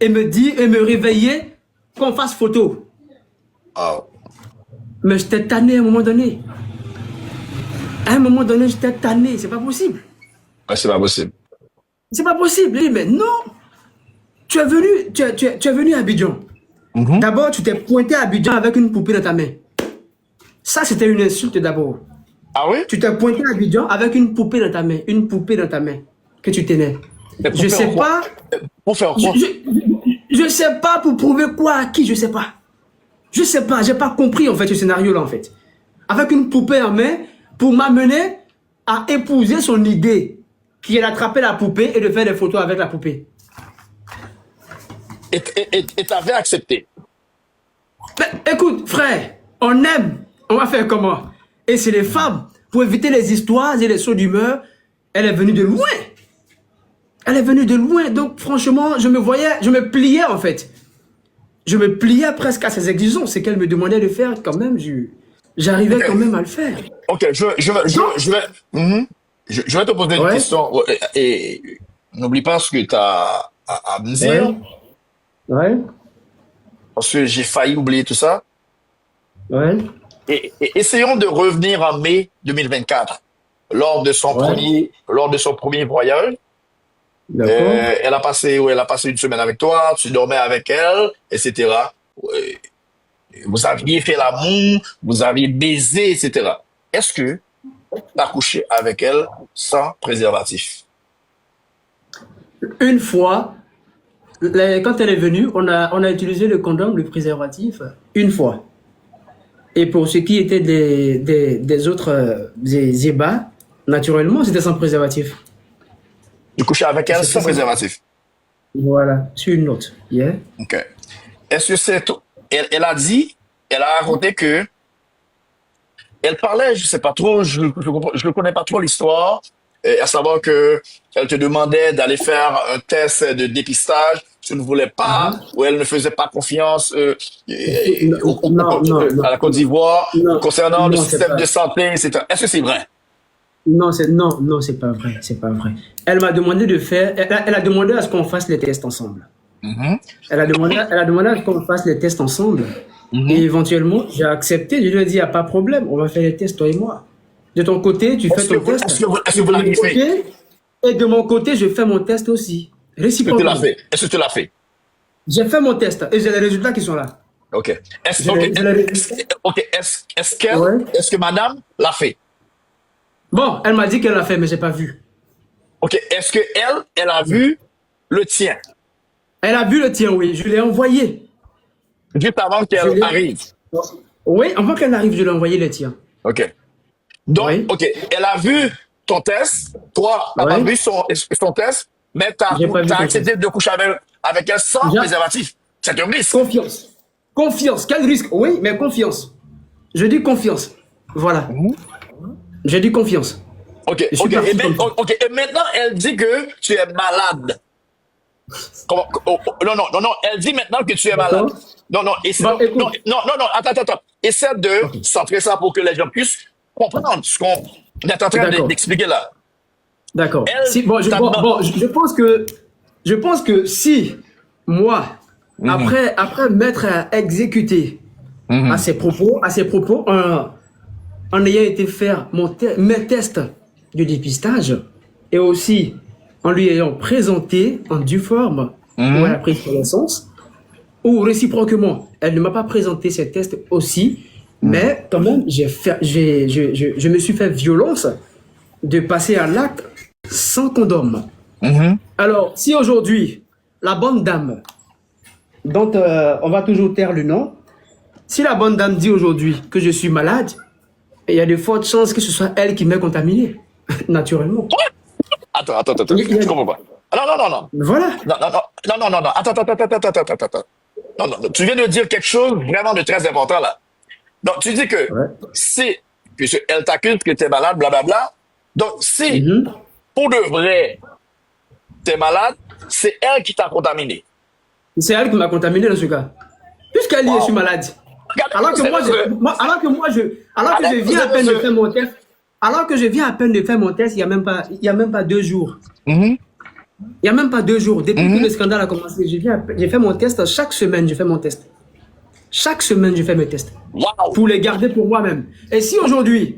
et me réveiller qu'on fasse photo. Oh. Mais j'étais tanné à un moment donné. À un moment donné, j'étais tanné. C'est pas possible. Ouais, c'est pas possible. C'est pas possible. Je dis, mais non. Tu es venu à Abidjan. D'abord, tu t'es pointé à Abidjan avec une poupée dans ta main. Ça, c'était une insulte d'abord. Ah oui? Tu t'es pointé à Abidjan avec une poupée dans ta main. Une poupée dans ta main que tu tenais. Je sais pas. Pour faire quoi? Je sais pas pour prouver quoi à qui, je sais pas. Je sais pas, j'ai pas compris en fait ce scénario-là en fait. Avec une poupée en main pour m'amener à épouser son idée, qui est d'attraper la poupée et de faire des photos avec la poupée. Et t'avais accepté. Mais, écoute, frère, on aime, on va faire comment? Et c'est les femmes, pour éviter les histoires et les sauts d'humeur, elle est venue de loin. Elle est venue de loin, donc franchement, je me pliais en fait. Je me pliais presque à ses exigences, c'est qu'elle me demandait de faire quand même, j'arrivais quand même à le faire. Ok, je vais te poser une question et n'oublie pas ce que tu as à me dire, Ouais. parce que j'ai failli oublier tout ça. Ouais. Et essayons de revenir en mai 2024, lors de son premier voyage. D'accord. Elle a passé une semaine avec toi, tu dormais avec elle, etc. Vous aviez fait l'amour, vous aviez baisé, etc. Est-ce que tu as couché avec elle sans préservatif? Une fois, quand elle est venue, on a utilisé le condom, le préservatif, une fois. Et pour ce qui était des autres des ébats, naturellement, c'était sans préservatif. Tu couchais avec elle sans préservatif? Voilà, sur une note. Yeah. Ok. Est-ce que c'est tout? Elle a raconté que elle parlait, je sais pas trop, je ne connais pas trop l'histoire, à savoir que elle te demandait d'aller faire un test de dépistage, tu ne voulais pas, ou elle ne faisait pas confiance Non. à la Côte d'Ivoire Non, concernant le non, système de santé, etc. Est-ce que c'est vrai? Non, c'est pas vrai, c'est pas vrai. Elle m'a demandé de faire, elle a demandé à ce qu'on fasse les tests ensemble. Elle a demandé à ce qu'on fasse les tests ensemble. Et éventuellement, j'ai accepté. Je lui ai dit, il n'y a pas de problème, on va faire les tests, toi et moi. De ton côté, tu fais ton test. Est-ce que vous l'avez fait? Et de mon côté, je fais mon test aussi. Réciproquement. Est-ce que tu l'as fait? J'ai fait mon test et j'ai les résultats qui sont là. Ok. Est-ce que madame l'a fait? Bon, elle m'a dit qu'elle l'a fait, mais j'ai pas vu. Ok. Est-ce que elle a vu le tien? Elle a vu le tien, oui. Je l'ai envoyé. Juste avant qu'elle arrive. Oui, avant qu'elle arrive, je lui ai envoyé le tien. Ok. Donc, Oui. ok. Elle a vu ton test. Toi, tu n'as pas vu son test, mais tu as accepté de coucher avec elle sans préservatif. C'est un risque. Confiance. Confiance. Quel risque? Oui, mais confiance. Je dis confiance. Voilà. Je dis confiance. Ok. Et maintenant, elle dit que tu es malade. Non. Elle dit maintenant que tu es malade. Non. Attends. Essaie de centrer ça pour que les gens puissent comprendre ce qu'on est en train d'expliquer là. D'accord. Je pense que si moi, après m'être exécuté à ses propos, en ayant été faire mes tests de dépistage et aussi en lui ayant présenté en due forme où elle a pris connaissance, ou réciproquement, elle ne m'a pas présenté ces tests aussi, mais quand même, je me suis fait violence de passer à l'acte sans condom. Alors, si aujourd'hui, la bonne dame, dont on va toujours taire le nom, si la bonne dame dit aujourd'hui que je suis malade, il y a de fortes chances que ce soit elle qui m'ait contaminé, naturellement. Attends, je comprends pas. Non. Voilà. Non, attends. Non, tu viens de dire quelque chose vraiment de très important là. Donc, tu dis que puisque elle t'accuse que tu es malade, blablabla. Donc, si, pour de vrai, tu es malade, c'est elle qui t'a contaminé. C'est elle qui m'a contaminé dans ce cas. Puisqu'elle dit que je suis malade. Alors que je viens à peine de faire mon test. Alors que je viens à peine de faire mon test, il n'y a même pas 2 jours. Il n'y a même pas 2 jours. Depuis que le scandale a commencé, j'ai fait mon test. Chaque semaine, je fais mon test. Chaque semaine, je fais mes tests. Wow. Pour les garder pour moi-même. Et si aujourd'hui,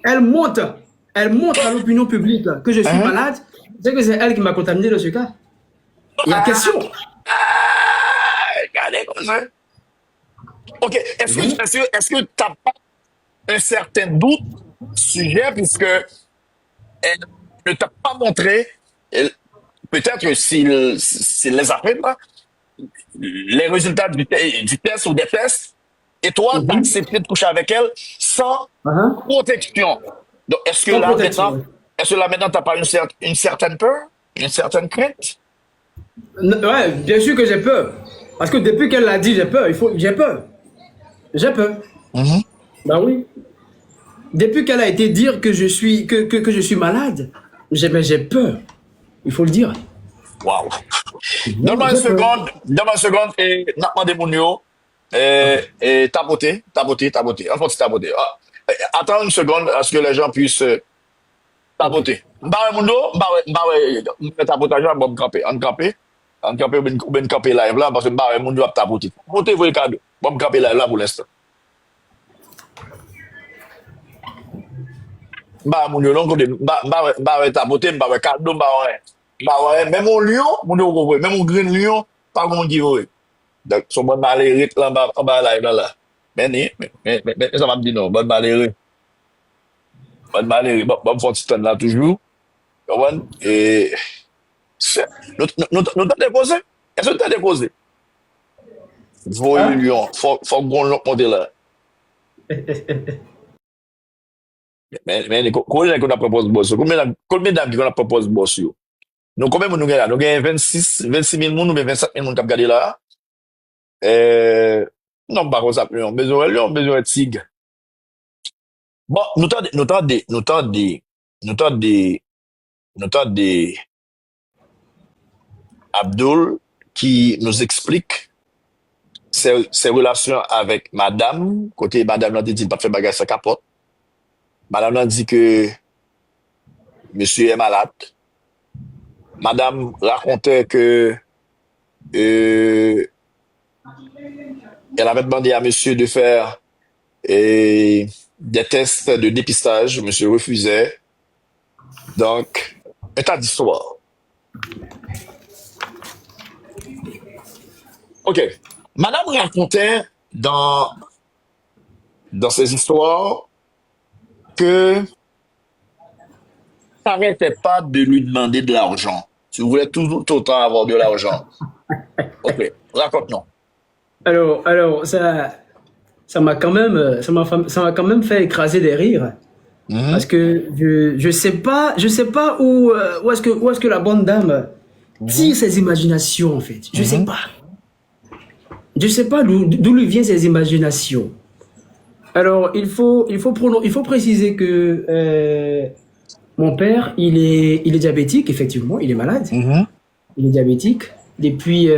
elle montre à l'opinion publique que je suis malade, c'est que c'est elle qui m'a contaminé dans ce cas. Il y a question. Regardez comme ça. Ok, est-ce que tu n'as pas un certain doute sujet puisque elle ne t'a pas montré, peut-être que s'il les a fait, là, les résultats du test ou des tests, et toi, tu as accepté de coucher avec elle sans protection. Donc, est-ce que Sans là, protection, maintenant, tu n'as pas une certaine peur, une certaine crainte? Ouais, bien sûr que j'ai peur. Parce que depuis qu'elle l'a dit, j'ai peur. J'ai peur. J'ai peur. Bah oui. Depuis qu'elle a été dire que je suis, que je suis malade, j'ai peur. Il faut le dire. Waouh. Donne-moi une seconde et n'a pas demandé mon yo. Et tapoter. On continue tapoter. Attends une seconde à ce que les gens puissent tapoter. Bah, mon dos, tapotage, bon, camper. On camper, ou ben camper live là, parce que bah, mon dos a tapoter. Tapoter, vous le cadeau. Bon, camper live là pour l'instant. Bah, mon yo, non, côté, tapoter, cadeau, même mon lion, mon dos, même mon green lion, pas mon giveaway. Donc, son bon malheureux là, en bas live là. Mais ça va me dire non, bon malheureux. Bon malheureux, bon, faut se là toujours. Et, nous t'as déposé? Est-ce que t'as déposé? Voyons, lion, faut qu'on l'autre monter là. Mais, combien qu'on a proposé boss? Combien d'âmes qu'on a proposé boss? Nous, combien nous gagnons là? Nous gagnons 26 000 moun ou 27 000 moun qui ont gardé là. Non, pas comme ça, on besoin de tigre. Bon, nous t'en des Abdul qui nous explique ses relations avec madame. Côté madame l'a dit pas de faire bagage sa capote. Madame l'a dit que monsieur est malade. Madame racontait que elle avait demandé à monsieur de faire des tests de dépistage. Monsieur refusait. Donc, un tas d'histoire. Ok. Madame racontait dans ces histoires que t'arrêtais pas de lui demander de l'argent. Tu voulais tout autant avoir de l'argent. Ok. Raconte-nous. Alors, ça m'a quand même fait écraser des rires. Parce que je sais pas où est-ce que la bonne dame tire ses imaginations, en fait. Je sais pas. Je sais pas d'où lui viennent ces imaginations. Alors, il faut préciser que mon père, il est diabétique, effectivement, il est malade. Il est diabétique depuis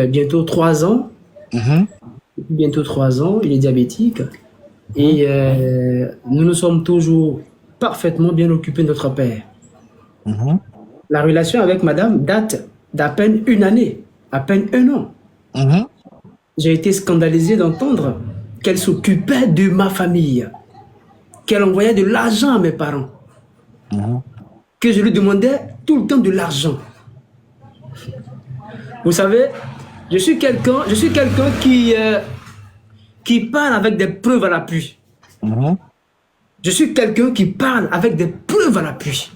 bientôt 3 ans. Depuis bientôt 3 ans, il est diabétique. Et nous nous sommes toujours parfaitement bien occupés de notre père. La relation avec madame date d'à peine 1 année, à peine 1 an. J'ai été scandalisé d'entendre qu'elle s'occupait de ma famille, qu'elle envoyait de l'argent à mes parents, que je lui demandais tout le temps de l'argent. Vous savez, je suis quelqu'un qui parle avec des preuves à l'appui. Je suis quelqu'un qui parle avec des preuves à l'appui.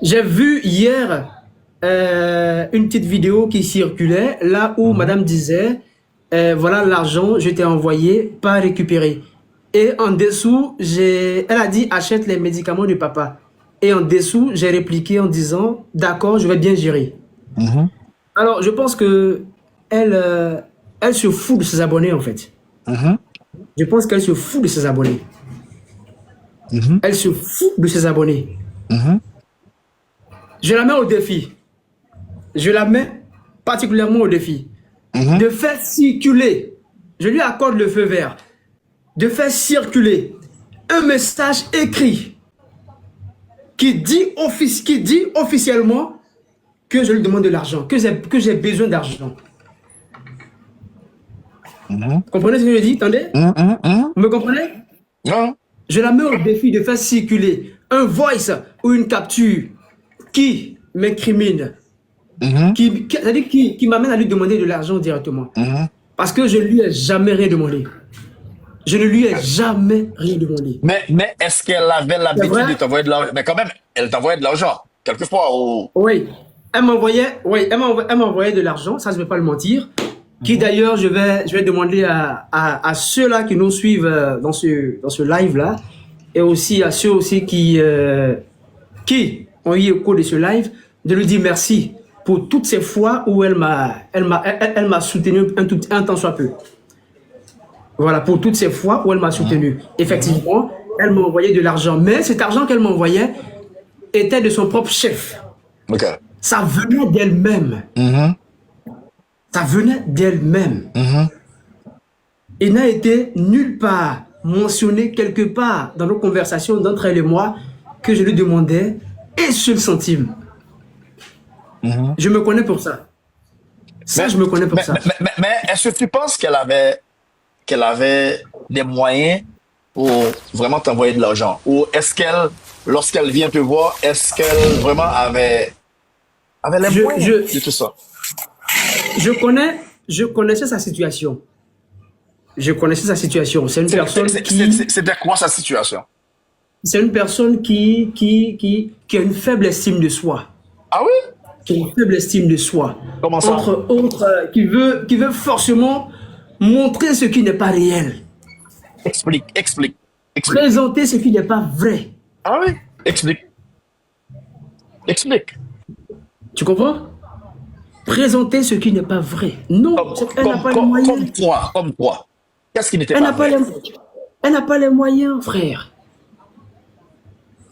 J'ai vu hier une petite vidéo qui circulait là où madame disait voilà l'argent, je t'ai envoyé, pas récupéré. Et en dessous, elle a dit achète les médicaments du papa. Et en dessous, j'ai répliqué en disant d'accord, je vais bien gérer. Alors, je pense que elle se fout de ses abonnés en fait. Je pense qu'elle se fout de ses abonnés. Elle se fout de ses abonnés. Je la mets au défi. Je la mets particulièrement au défi. De faire circuler, je lui accorde le feu vert, de faire circuler un message écrit qui dit officiellement que je lui demande de l'argent, que j'ai besoin d'argent. Vous comprenez ce que je dis? Attendez. Vous me comprenez? Non. Je la mets au défi de faire circuler un voice ou une capture qui m'incrimine, c'est-à-dire qui m'amène à lui demander de l'argent directement. Parce que je ne lui ai jamais rien demandé. Je ne lui ai jamais rien demandé. Mais est-ce qu'elle avait l'habitude de t'envoyer de l'argent? Mais quand même, elle t'envoyait de l'argent. Quelquefois, Oui. Elle m'envoyait de l'argent, ça je ne vais pas le mentir. Qui d'ailleurs, je vais demander à ceux-là qui nous suivent dans ce live-là, et aussi à ceux aussi qui ont eu écho de ce live, de lui dire merci pour toutes ces fois où elle m'a soutenu un temps soit peu. Voilà, pour toutes ces fois où elle m'a soutenu. Effectivement, elle m'a envoyé de l'argent, mais cet argent qu'elle m'envoyait était de son propre chef. OK. Ça venait d'elle-même. Ça venait d'elle-même. Il n'a été nulle part mentionné quelque part dans nos conversations d'entre elle et moi que je lui demandais un seul centime. Je me connais pour ça. Je me connais pour ça. Mais est-ce que tu penses qu'elle avait des moyens pour vraiment t'envoyer de l'argent? Ou est-ce qu'elle, lorsqu'elle vient te voir, est-ce qu'elle vraiment avait les moyens de tout ça? Je connaissais sa situation. C'est une personne qui... C'était quoi sa situation? C'est une personne qui a une faible estime de soi. Ah oui? Qui a une faible estime de soi. Comment ça? Entre autres, qui veut forcément montrer ce qui n'est pas réel. Explique. Présenter ce qui n'est pas vrai. Ah oui? Explique. Tu comprends? Présenter ce qui n'est pas vrai. Non, elle n'a pas les moyens. Comme quoi? Qu'est-ce qui n'était pas vrai? Elle n'a pas les moyens, frère.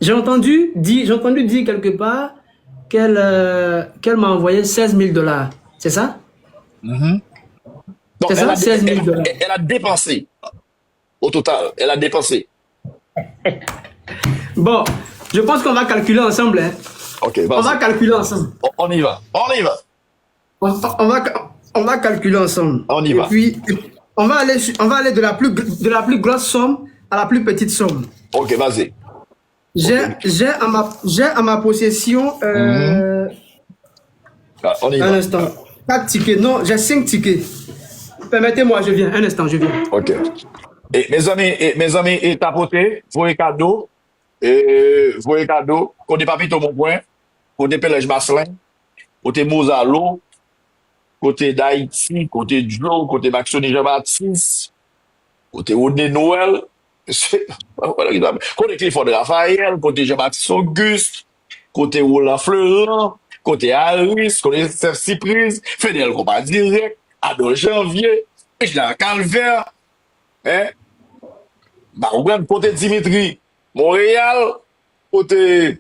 J'ai entendu dire quelque part qu'elle m'a envoyé 16 000 $. C'est ça? Donc, c'est ça, 16 000 $. Elle a dépensé. Au total, elle a dépensé. Bon, je pense qu'on va calculer ensemble. Hein. Ok, on va calculer ensemble. On y va. On va calculer ensemble. On y va. Et puis, on va aller de la plus grosse somme à la plus petite somme. Ok, vas-y. J'ai à ma possession... On y va. Un instant. 4 tickets. Non, j'ai 5 tickets. Permettez-moi, je viens. Un instant, je viens. Ok. Et mes amis, et tapoter, voyez cadeau, côté Papito Mon Point, côté Pelej Maslin, côté Mozalo, côté d'Haïti, côté Joe, côté Maxoni Jean-Baptiste, côté Rodney Noël, côté Clifford Raphaël, côté Jean-Baptiste Auguste, côté Roland Florent, côté Harris, côté Steph Cyprise, Fidel Compas Direct, Adolphe Janvier, Jean Calvert, hein? Côté Dimitri, Montréal, côté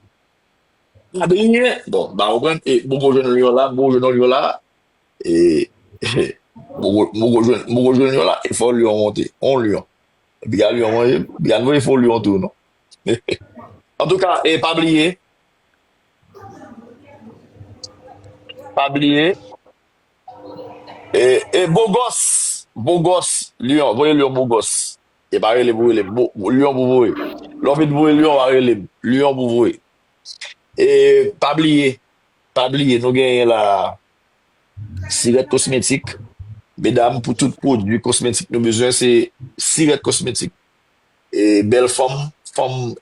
Adrien, bon, et beaucoup de jeunes là, et beaucoup de jeunes là, il faut lui monter, on lui en. Et puis, il faut lui en tout, non? En tout cas, et pas oublier, et beau gosse, Lyon, voyez Lyon, beau gosse. Et pareil, Lyon pour vous. L'envie de vous, Lyon pour vous. Et pas oublier, nous gagnons la cigarette cosmétique. Mesdames, pour tout produit cosmétique, nous besoin, c'est cigarette cosmétique. Et belle femme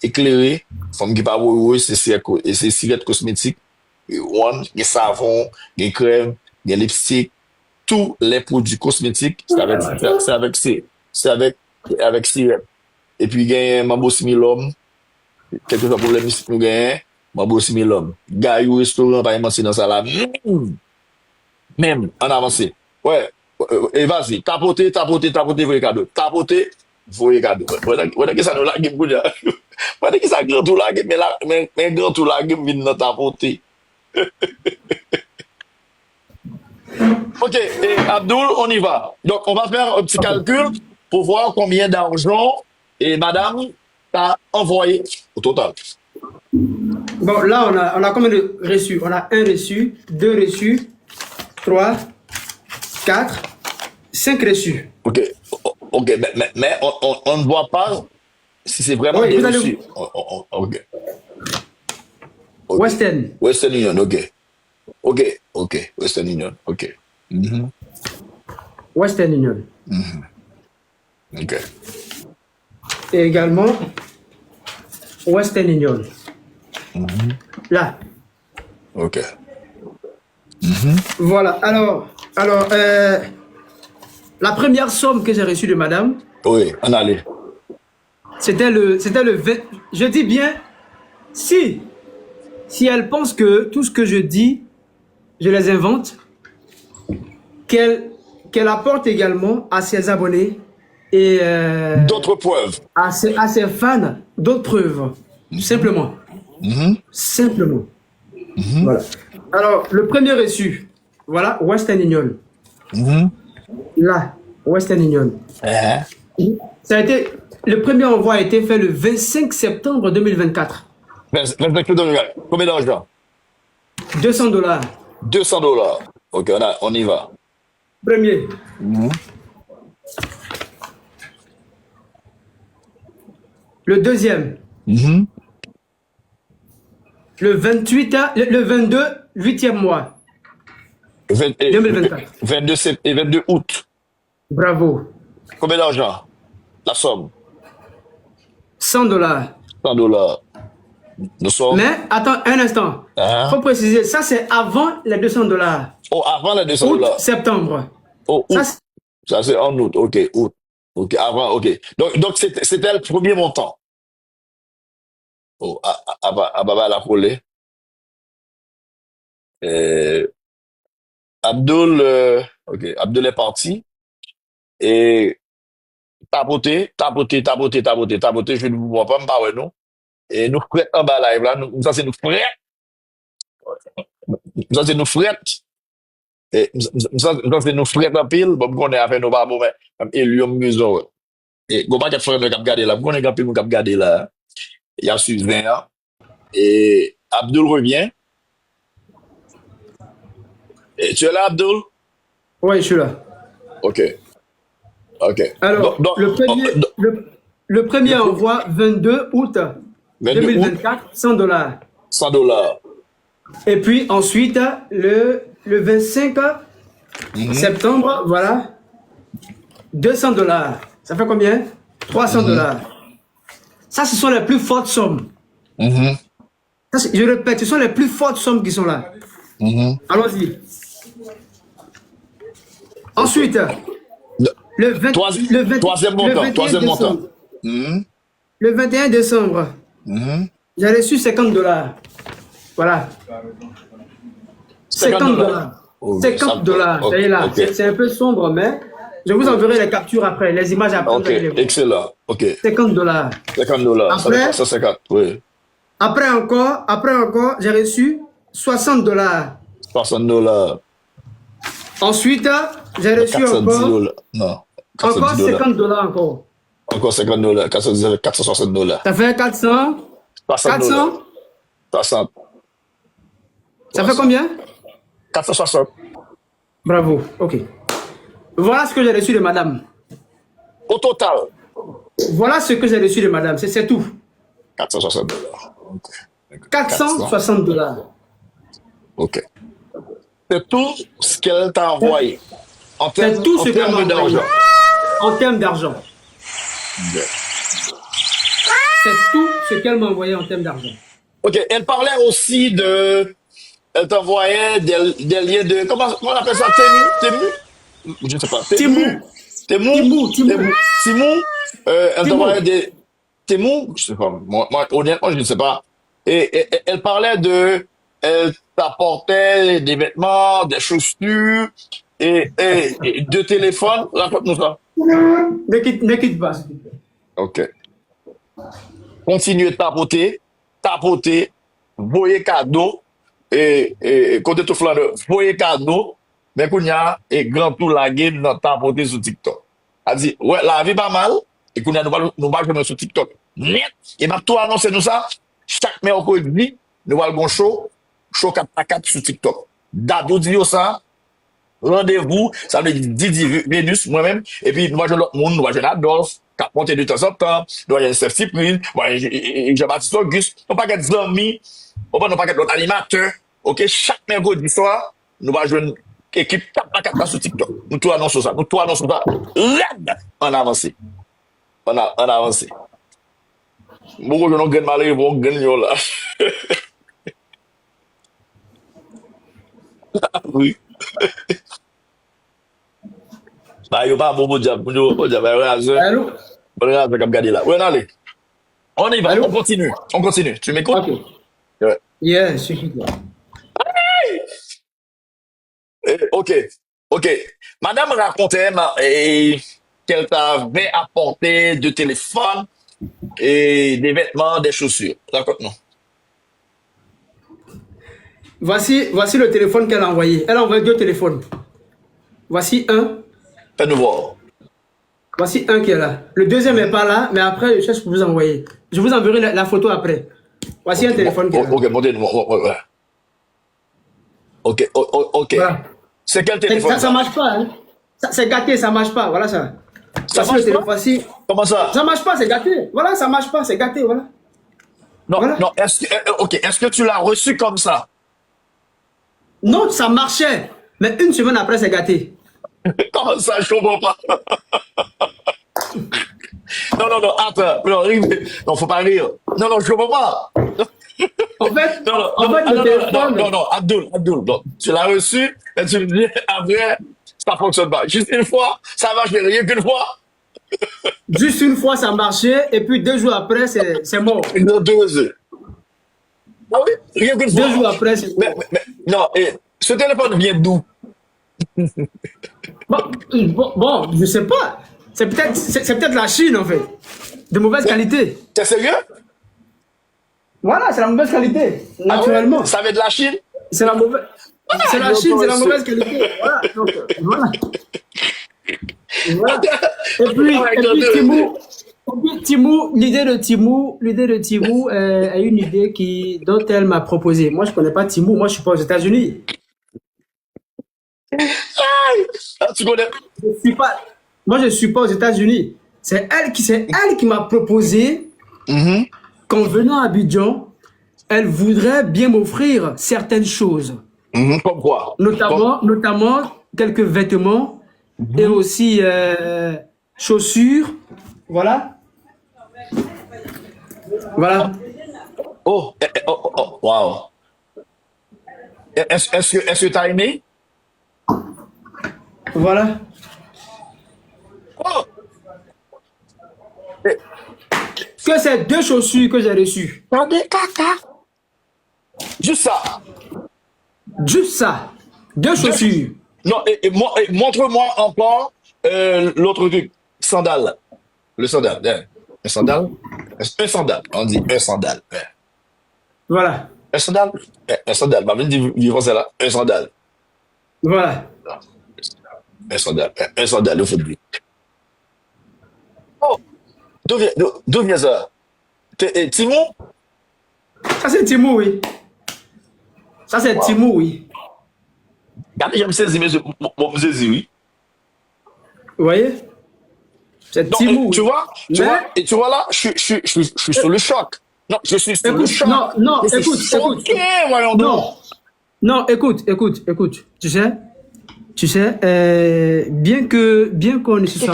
éclairée, femme qui pas c'est cigarette cosmétique. Des savons, des crèmes, des lipsticks, tous les produits cosmétiques, c'est avec cigarette. Et puis, il y a Mambo Similom, quelque chose pour les musiques, nous gagnons Mambo Similom. Gaillou restaurant, pas avancé dans ça là. Même, en avancé. Ouais, et vas-y, tapoter, voyez cadeau. Tapoter, voyez cadeau. Voilà que ça nous lague beaucoup. Voilà que ça grand tout lague, mais grand tout lague, vient dans tapoter. Ok, et Abdoul, on y va. Donc, on va faire un petit calcul pour voir combien d'argent et madame t'a envoyé au total. Bon, là, on a combien de reçus? On a un reçu, deux reçus, 3, 4, 5 reçus. Ok, ok, mais on ne voit pas si c'est vraiment Oui, des vous allez... reçus. Ok, ok. Western. Western Union, ok. Ok, ok. Western Union, ok. Mhm, Western Union. ok. Et également Western Union. Là. Ok. Voilà. Alors la première somme que j'ai reçue de madame, Oui, on allait. c'était le 20. Je dis bien, si elle pense que tout ce que je dis, je les invente, qu'elle apporte également à ses abonnés et D'autres preuves. à ses fans d'autres preuves. Simplement. Simplement. Voilà. Alors, le premier reçu, voilà, Western Union. Là, Western Union. Ça a été, le premier envoi a été fait le 25 septembre 2024. 25 $. Combien d'argent? $200. 200 $. Ok, on y va. Premier. Le deuxième. Le 28, le 22, 8e mois. 2024. 22 août. Bravo. Combien d'argent? La somme? $100. 100 $. Nous sommes. Mais, attends un instant. Faut préciser, ça c'est avant les $200. Oh, avant les 200 Août, $. septembre. Oh, août. Ça, Ça, c'est en août. Ok, août. Ok, avant, ok. Donc c'était le premier montant. Oh, Baba la collé. Abdul, ok, Abdul est parti. Et tapoter, je ne vous vois pas, ouais, non. Et nous frette en bas live là, ça c'est nous frette. Ça c'est nous frette. Et ça c'est nous frette en pile, bon, qu'on est avec nos babos, mais, comme Elium Muson. Et, go pas qu'à faire le cap garder là, qu'on est capé, nous cap garder là. Il y a Suzanne, et Abdul revient. Et tu es là, Abdul? oui, je suis là. Ok. Ok. Alors, le premier envoi, 22 août 2024, $100. 100 $. Et puis ensuite, le 25 septembre, voilà, $200. Ça fait combien? $300. Ça, ce sont les plus fortes sommes. Ça, je répète, ce sont les plus fortes sommes qui sont là. Allons-y. Ensuite, Troisième montant. Le 21 décembre, j'ai reçu $50. Voilà. $50. $50. Ça y est là. Okay. C'est un peu sombre, mais je vous enverrai les captures après, les images après. Ok, excellent. Ok. $50. 50 $. Après, ça 50, oui. Après encore, j'ai reçu $60. 60 $. Ensuite, j'ai reçu encore. Non. Encore $50 encore. Encore 50 $. 460 $. Ça fait 400. 400. 60. Ça fait combien? 460. Bravo. Ok. Voilà ce que j'ai reçu de madame. Au total. Voilà ce que j'ai reçu de madame. C'est tout. 460 $. Okay. 460 $. Ok. C'est tout ce qu'elle t'a envoyé. C'est tout ce qu'elle m'a envoyé. En termes d'argent. Yeah. C'est tout ce qu'elle m'a envoyé en termes d'argent. Ok. Elle parlait aussi de. Elle t'envoyait des liens de. Comment on appelle ça? Temu? Je ne sais pas. Temu. Elle t'envoyait des. Temu? Je sais pas. Moi, honnêtement, je ne sais pas. Et elle parlait de. Elle t'apportait des vêtements, des chaussures et deux téléphones. Raconte-nous ça. Ne quitte pas. Ok. Continuez de tapoter, voyez cadeau, et côté tout flanc, voyez cadeau, mais qu'on y a, et grand tout la game dans tapoter sur TikTok. Elle dit, ouais, la vie pas mal, et qu'on y a, nous pas sur TikTok. Net! Et m'a tout annoncé nous ça, chaque mercredi, nous allons show 4 à 4 sur TikTok. Dado dit ça, rendez-vous, ça veut dire Didi Vénus, moi-même, et puis moi je l'autre monde, moi je Adolphe, qui a monté de temps en temps, nous avons Steph Cyprien, moi Jean-Baptiste Auguste, on pas qu'être des amis, on pas qu'être l'autre animateur, ok, chaque mercredi soir, nous allons jouer une équipe 4 à 4 sur TikTok. Nous tout annonçons ça, raide, en avancé. On a avancé. Beaucoup de gens gagnent mal, ils vont gagner là. Oui. Bah, il n'y a pas bon diable. Allô? On regarde comme garder là. Oui, allez. On y va, Allô? On continue. Tu m'écoutes? Ok. Ouais. Yeah, suffit. Ok. Madame racontait qu'elle t'avait apporté de téléphone et des vêtements, des chaussures. Raconte-nous. Voici le téléphone qu'elle a envoyé. Elle a envoyé 2 téléphones. Voici un. Fais-nous voir. Voici un qui est là. Le deuxième n'est pas là, mais après, je cherche pour vous envoyer. Je vous enverrai la photo après. Voici un téléphone qui est là. Ok, montez-nous. Ok. Voilà. C'est quel téléphone? Ça marche pas. Hein. C'est gâté, ça marche pas. Voilà ça. Ça Voici marche le téléphone. pas? Voici. Comment ça? Ça marche pas, c'est gâté. Voilà, ça marche pas, c'est gâté. Voilà. Non, Voilà. non. Est-ce que tu l'as reçu comme ça? Non, ça marchait. Mais une semaine après, c'est gâté. Comment ça, je comprends pas. Non, attends. Non, faut pas rire. Non, je comprends pas. En fait, Non, le téléphone. non, Abdul. Non, tu l'as reçu, et tu me dis, après, ça fonctionne pas. Juste une fois, ça marche, mais rien qu'une fois. Juste une fois, ça marchait. Et puis 2 jours après, c'est mort. Non, 2 heures. Ah oui, rien qu'une fois. 2 jours après, c'est mort. Mais, non, et ce téléphone vient d'où? Bon, je sais pas. C'est peut-être la Chine, en fait. De mauvaise qualité. T'es sérieux? Voilà, c'est la mauvaise qualité. Naturellement. Ah ouais? Ça vient de la Chine? C'est la mauvaise. C'est la Chine, c'est la mauvaise qualité. Voilà. Donc, voilà. Voilà. Et puis Timou, l'idée de Timou est une idée dont elle m'a proposé. Moi, je connais pas Timou. Moi, je suis pas aux États-Unis. Ah, tu connais? Moi, je suis pas aux États-Unis. C'est elle qui m'a proposé qu'en venant à Abidjan, elle voudrait bien m'offrir certaines choses. Comme quoi? Notamment quelques vêtements et aussi chaussures. Voilà. Voilà. Oh, wow. Est-ce que t'as aimé? Voilà. Oh, Que c'est 2 chaussures que j'ai reçues. juste ça. Juste ça. 2 chaussures. Non, montre-moi encore l'autre truc. Sandal. Le sandal. Hein. Un sandal? Un sandal. On dit un sandal. Hein. Voilà. Un sandal? Un sandal. Ma dit vivant c'est là. Un sandal. Voilà. Un sandal. Un sandal, il faut le dire. Oh, d'où vient ça? Timon? Ça, c'est Timou, oui. Ça, c'est Timou, oui. Regardez, je me saisis, mais je me saisis, oui. Vous voyez? C'est Non, Timou. tu Oui. vois, tu vois là, je suis sur le choc. Non, je suis sur le choc. Non, Je suis écoute. choqué, voyons donc. Non, écoute. Tu sais, bien qu'on ne se soit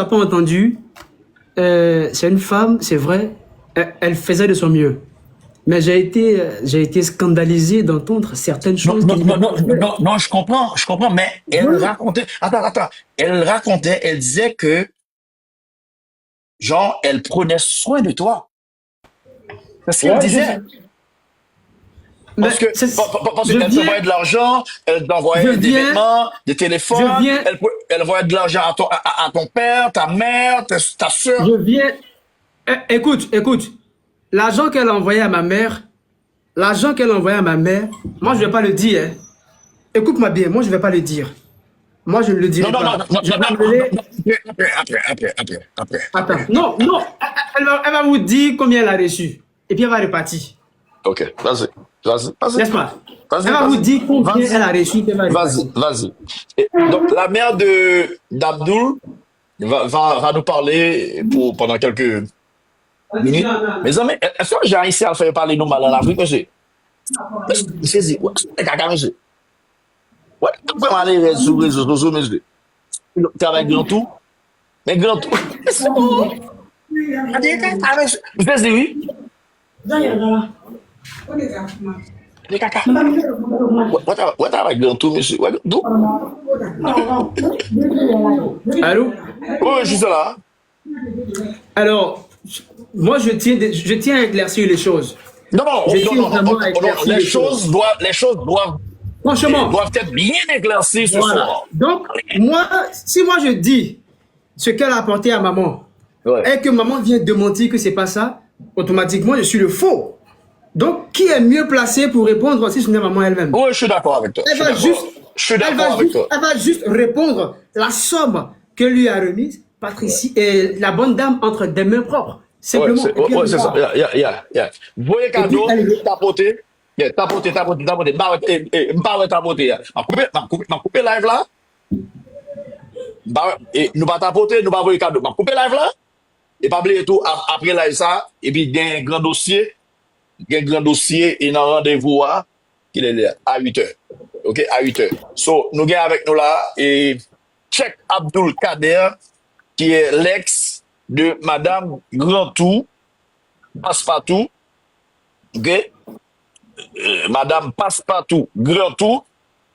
pas entendu, c'est une femme, c'est vrai, elle faisait de son mieux. Mais j'ai été scandalisé d'entendre certaines choses. Non, je comprends, mais elle racontait, attends, elle disait que, genre, elle prenait soin de toi. C'est ce qu'elle disait. Parce qu'elle t'envoyait de l'argent, elle t'envoyait des vêtements, des téléphones, elle envoyait de l'argent à ton père, ta mère, ta soeur. Écoute, l'argent qu'elle a envoyé à ma mère, moi je vais pas le dire. Hein. Écoute-moi bien, moi je vais pas le dire. Moi je ne le dirai pas. Après. Attends, non, elle va vous dire combien elle a reçu. Et puis elle va repartir. Ok, vas-y. Vas-y, N'est-ce vas-y. pas? Vas-y, Elle va vous vas-y. dire combien Vas-y. elle a reçu, qu'elle va lui Vas-y, passer. vas-y. Et donc, la mère de d'Abdul va nous parler pendant quelques minutes. Mes amis, est-ce que j'ai réussi à faire parler nous mal en Afrique, monsieur? Monsieur, dit, ouais, c'est caca, monsieur. Ouais, après, on va aller sur les réseaux sociaux, monsieur. Travail grand tout. Mais grand tout. C'est bon. Ah, des caca, monsieur. Monsieur, dit oui. Des caca. Ouais, travail grand tout, monsieur. Ouais, grand tout. Allô? Oui, je suis là. Alors, moi, je tiens à éclaircir les choses. Non, non, Je non, tiens non, non, vraiment à non, éclaircir les les choses. choses Franchement, doivent être bien éclaircies ce voilà. soir. Donc, moi, si moi je dis ce qu'elle a apporté à maman, Ouais. et que maman vient de mentir que c'est pas ça, automatiquement, je suis le faux. Donc, qui est mieux placé pour répondre si ce n'est maman elle-même? Oui, je suis d'accord avec toi. Elle va juste, Je suis d'accord avec toi. elle va juste répondre la somme que lui a remise Patricie et la bonne dame entre des mains propres. Ouais, Simplement. Et puis, elle c'est ça. va. Yeah. Vous voyez Et puis, cadeau, elle est. tapoter. Yeah, tapoter. M'pas tapoter. M'a coupé live là. Et nous pas tapoter, nous pas voyer cadeau. M'a coupé live là. Et pas oublier tout, après live ça, et puis il y a un grand dossier. Il y a un grand dossier et un rendez-vous qu'il est là, à 8 heures. OK, à 8 heures. So, nous avons avec nous là, et Cheikh Abdul Kader, qui est l'ex de Madame Grantou, Passepartout, OK? Madame Passepartout, Grantou,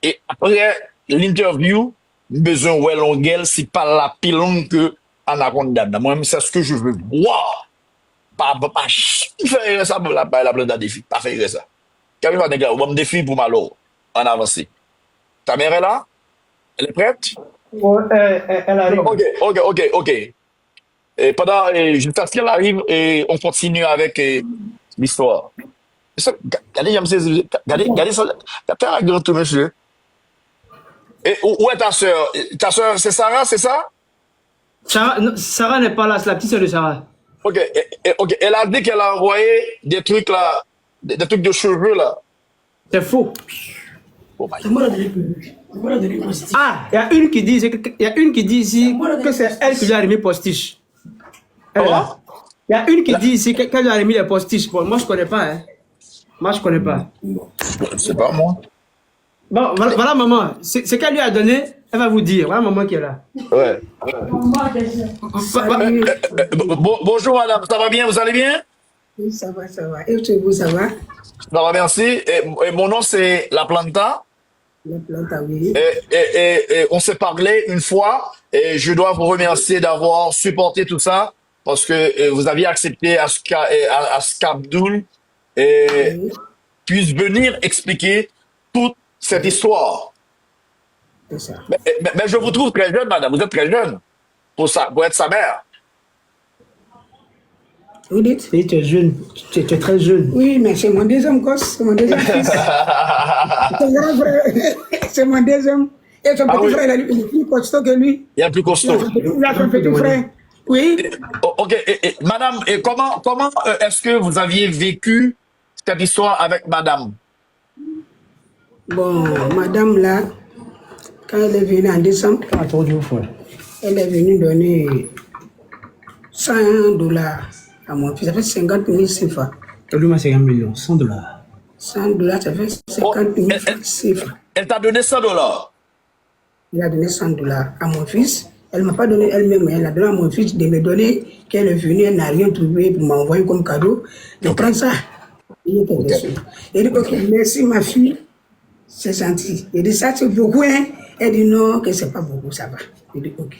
et après l'interview, besoin de longueur, c'est pas la pilon que Anaconda. Moi, c'est ce que je veux voir. Pas faire ça pour la plante défi. Pas faire ça. Quand il va dégager, on va me défi pour Malo. En avancé. Ta mère est là? Elle est prête? Ouais, elle arrive. Ok. Et jusqu'à ce qu'elle arrive, et on continue avec l'histoire. Regardez, regardez ça. T'as un grand tout, monsieur. Et où est ta soeur? Ta soeur, c'est Sarah, c'est ça? Sarah n'est pas là, c'est la petite sœur de Sarah. Ok. Ok. Elle a dit qu'elle a envoyé des trucs là, des trucs de cheveux là. C'est faux. Oh my Ah, il y a une qui dit, ici que c'est elle qui lui a remis postiche. Elle est là. Il y a une qui dit ici qu'elle lui a remis les postiches. Bon, moi je connais pas. Hein. Moi je connais pas. C'est pas moi. Bon, voilà maman. Ce qu'elle lui a donné, elle va vous dire. Voilà maman qui est là. Ouais. Bonjour madame, ça va bien? Vous allez bien? Oui, ça va, ça va. Et chez vous, ça va? Ça va, merci. Et mon nom c'est La Planta. La plante, oui. Et on s'est parlé une fois et je dois vous remercier d'avoir supporté tout ça parce que vous aviez accepté à ce qu'Abdul Oui, puisse venir expliquer toute cette histoire. c'est ça. Mais je vous trouve très jeune, madame. Vous êtes très jeune pour être sa mère. Vous dites? Oui, tu es jeune. Tu es très jeune. Oui, mais c'est mon deuxième gosse, c'est mon deuxième fils. C'est mon grand frère. C'est mon deuxième. Et son Ah petit oui. frère, il est plus costaud que lui. Il est plus costaud. Il a son petit frère. Oui. Ok, madame, et comment est-ce que vous aviez vécu cette histoire avec madame? Bon, madame là, quand elle est venue en décembre, elle est venue donner $100 à mon fils. Ça fait 50 000 CFA. Lui, moi, c'est 1 million, $100. $100, ça fait 50 000 CFA. Elle t'a donné $100. Il a donné $100 à mon fils. Elle ne m'a pas donné elle-même, elle a donné à mon fils de me donner qu'elle est venue, elle n'a rien trouvé pour m'envoyer comme cadeau. Je prends ça. Il était déçu. Il dit, ok, merci ma fille, c'est gentil. Il dit, ça c'est beaucoup, hein. Elle dit, non, que c'est pas beaucoup, ça va. Il dit, ok,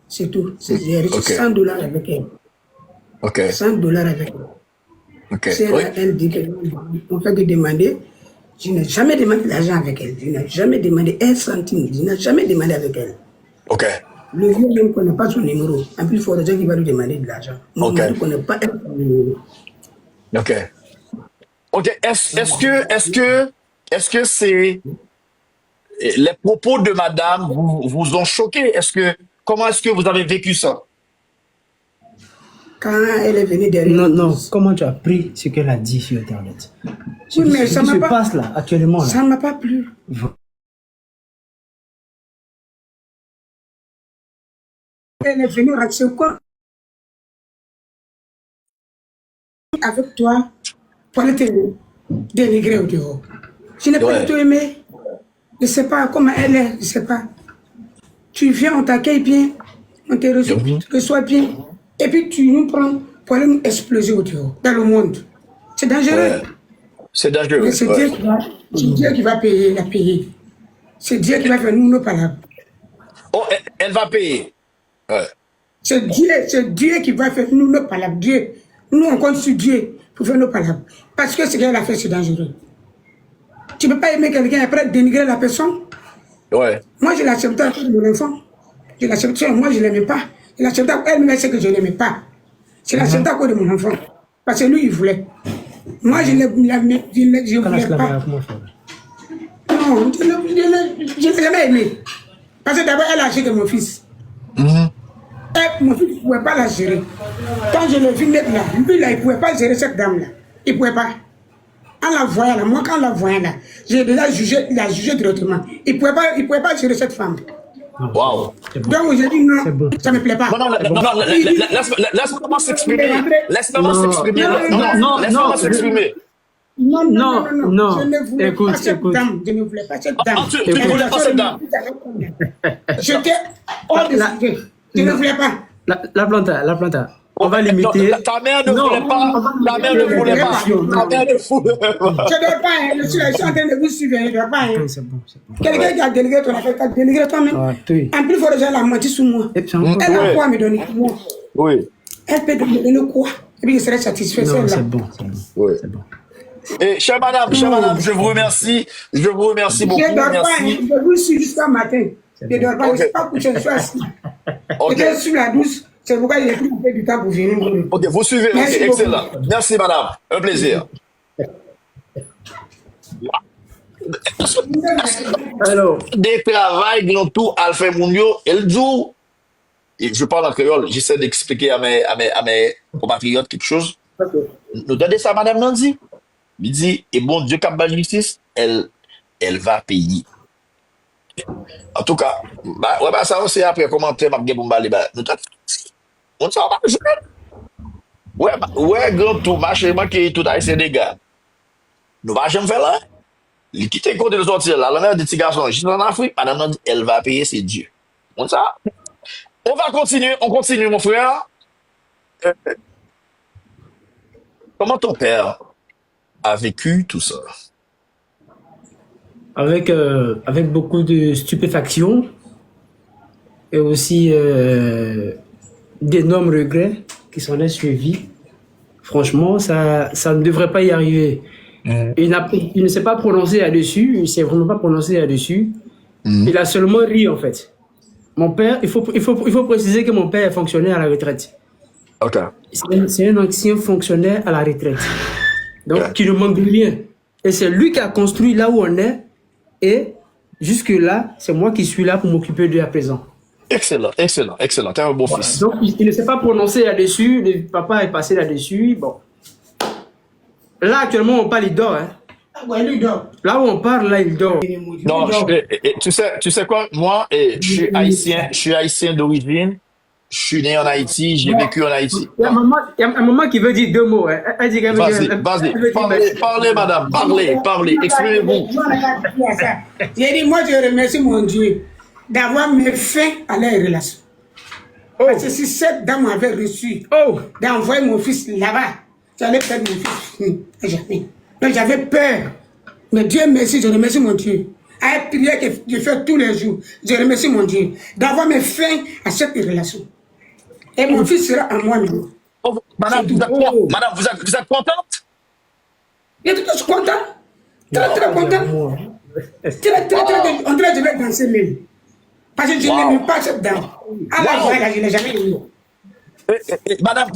c'est tout. J'ai reçu Ok. $100 avec elle. Ok, $100 avec elle. ok. C'est Oui. là, elle dit qu'on fait que demander. Je n'ai jamais demandé d'argent avec elle. Je n'ai jamais demandé un centime. Je n'ai jamais demandé avec elle. Ok. Le vieux ne connaît pas son numéro. En plus, il faut dire qu'il va lui demander de l'argent. Mon Ok. mari ne connaît pas son numéro. Ok. Ok. Est-ce que c'est les propos de madame vous ont choqué? Comment est-ce que vous avez vécu ça? quand elle est venue derrière. Non, non, comment tu as pris ce qu'elle a dit sur Internet? Ce Oui, qui, mais ce ça qui m'a se pas, passe là, actuellement là. ça m'a pas plu. Elle est venue raconter quoi avec toi pour aller te dénigrer au dehors. Je n'ai pas Ouais. du tout aimé. Je ne sais pas comment elle est, je ne sais pas. Tu viens, on t'accueille bien, on te reçoit bien, et puis tu nous prends pour aller nous exploser au dehors, dans le monde. C'est dangereux. Ouais. C'est dangereux. Mais c'est Ouais. Dieu qui va payer, il a payé. C'est Dieu qui va faire nous nos palabres. Oh, elle va payer. Ouais. C'est Dieu qui va faire nous nos palabres. Dieu. Nous, on compte sur Dieu pour faire nos palabres. Parce que ce qu'elle a fait, c'est dangereux. Tu ne peux pas aimer quelqu'un et après dénigrer la personne. Ouais. Moi, je l'accepte à cause de mon enfant. Je l'accepte, moi, je ne l'aimais pas. Je l'accepte à elle-même, c'est que je ne l'aimais pas. Je l'accepte à cause de mon enfant. Parce que lui, il voulait. Moi, je ne voulais pas. Non, je ne l'ai jamais aimé. Parce que d'abord, elle a acheté mon fils. Mon fils ne pouvait pas la gérer. Quand je l'ai vu naître là, lui là, il ne pouvait pas gérer cette dame-là. Il ne pouvait pas. En la voyant là, moi quand la voyant là, j'ai déjà jugé, il a jugé directement. Il ne pouvait pas gérer cette femme. Waouh. Donc j'ai dit non, bon. ça ne me plaît pas. Non, laisse-moi s'exprimer. Laisse-moi s'exprimer. Non, laisse-moi s'exprimer. Non, Non, je ne voulais écoute, pas cette écoute. dame. Je ne voulais pas cette dame. Tu ne voulais pas cette dame. J'étais hors de sujet. Je ne voulais pas. La planta. On va limiter. Ta mère ne voulait pas. Ta mère ne voulait pas. Ta mère ne voulait pas. Je ne dois pas, je suis en train de vous suivre, je ne dois pas. C'est bon. Quelqu'un qui a délégué ton affaire, qui a délégué toi-même. Ah, oui. En plus, il faut déjà la menti sur moi. Et puis encore. Elle a Ouais. quoi à me donner? Moi. Oui. Elle peut me donner quoi? Et puis je serai satisfait. Non, celle-là. c'est bon. Oui. C'est bon. Et chère madame, je vous remercie. Je vous remercie beaucoup. Je ne dors pas, Merci. je vous suis jusqu'à matin. Je ne dors pas, je ne Ok. suis pas couché, je suis assis. Ok. Je suis sur la douce, c'est pourquoi j'ai pris un peu du temps pour venir. Ok, vous suivez. Ok, Merci beaucoup. excellent. Merci madame. Un plaisir. Alors, Des travail dans tout Alpha Mounio, elle dit, et je parle en créole, j'essaie d'expliquer à mes compatriotes quelque chose. Nous donnez ça, madame Nandi. Il dit, et bon Dieu, cap justice, elle va payer. En tout cas, ouais, ça aussi après commentaire, m'a bien pour m'aller, on s'en va jouer. Ouais, grand tout, marché, qui tout a essayé des gars. Nous va jamais faire là. Il quitte le côté de sortir là, la mère des petits garçons, juste en Afrique, madame Nandi, elle va payer, c'est Dieu. On ça. On va continuer, on continue, mon frère. Comment ton père a vécu tout ça? avec beaucoup de stupéfaction et aussi d'énormes regrets qui s'en est suivis. Franchement, ça ne devrait pas y arriver. Il ne s'est pas prononcé là-dessus, il ne s'est vraiment pas prononcé là-dessus. Il a seulement ri en fait. Mon père, il faut préciser que mon père est fonctionnaire à la retraite. Ok. C'est un ancien fonctionnaire à la retraite. Donc, Ouais. qui ne manque de rien. Et c'est lui qui a construit là où on est. Et jusque-là, c'est moi qui suis là pour m'occuper de à présent. Excellent. T'es un beau fils. Donc, il ne s'est pas prononcé là-dessus. Le papa est passé là-dessus. Bon. Là, actuellement, on parle, il dort. Hein. Ah ouais, lui dort. Là où on parle, là, il dort. Non, tu sais quoi? Moi, je suis haïtien d'origine. Je suis né en Haïti, j'ai vécu en Haïti. Il y a un moment qui veut dire deux mots. Hein. Elle dit qu'elle veut dire- Vas-y. Parlez, madame. Parlez. Exprimez-vous. J'ai dit, moi, je remercie mon Dieu d'avoir mis fin à leur relation. Oh, Parce que si cette dame avait reçu oh, d'envoyer mon fils là-bas, j'allais perdre mon fils. Jamais. Donc j'avais peur. Mais Dieu merci, je remercie mon Dieu. À la prière que je fais tous les jours, je remercie mon Dieu d'avoir mis fin à cette relation. Et mon fils sera en moi maintenant. Oh, madame, vous êtes contente? Il est tous content. Très content. Très. On dirait que je vais danser même. Parce que je n'aime pas cette dame. À la voix, là, je ne l'ai jamais aimée. Madame,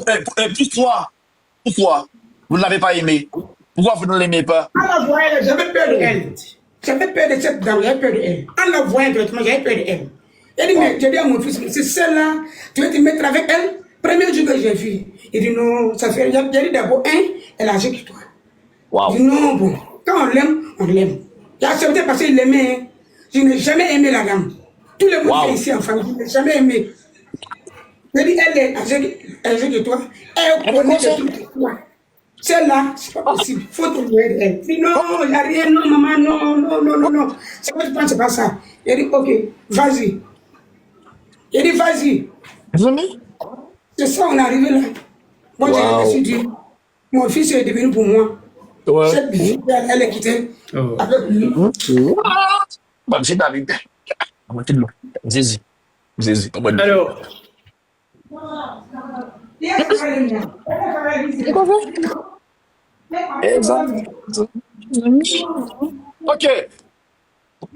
pourquoi vous ne l'avez pas aimé? Pourquoi vous ne l'aimez pas? À la voix, là, j'avais peur de elle. J'avais peur de cette dame, j'avais peur de elle. En la voyant directement, j'avais peur de elle. Elle dit, mais j'ai dit à mon fils, c'est celle-là, tu veux te mettre avec elle? Premier jour que j'ai vu, il dit non, ça fait. J'ai dit d'abord, elle a âgé que toi. Wow. Il dit non, bon, quand on l'aime, on l'aime. J'ai accepté parce qu'il l'aimait. Hein. Je n'ai jamais aimé la dame. Tous les monde qui est ici en famille, je n'ai jamais aimé. Je dis, elle est âgée que toi. Elle connaît des trucs que toi. Celle-là, c'est pas possible. Il faut te louer d'elle. Il dit non, il n'y a rien, non, maman, non. C'est quoi tu penses, c'est pas ça. Il dit, ok, vas-y. Il dit, vas-y. C'est ça, on est arrivé là. Moi, je me suis dit, mon fils est devenu pour moi. Ouais. Cette vie, elle est quittée avec lui. Bah, c'est David. Zizi. Alors, Exact. Ok.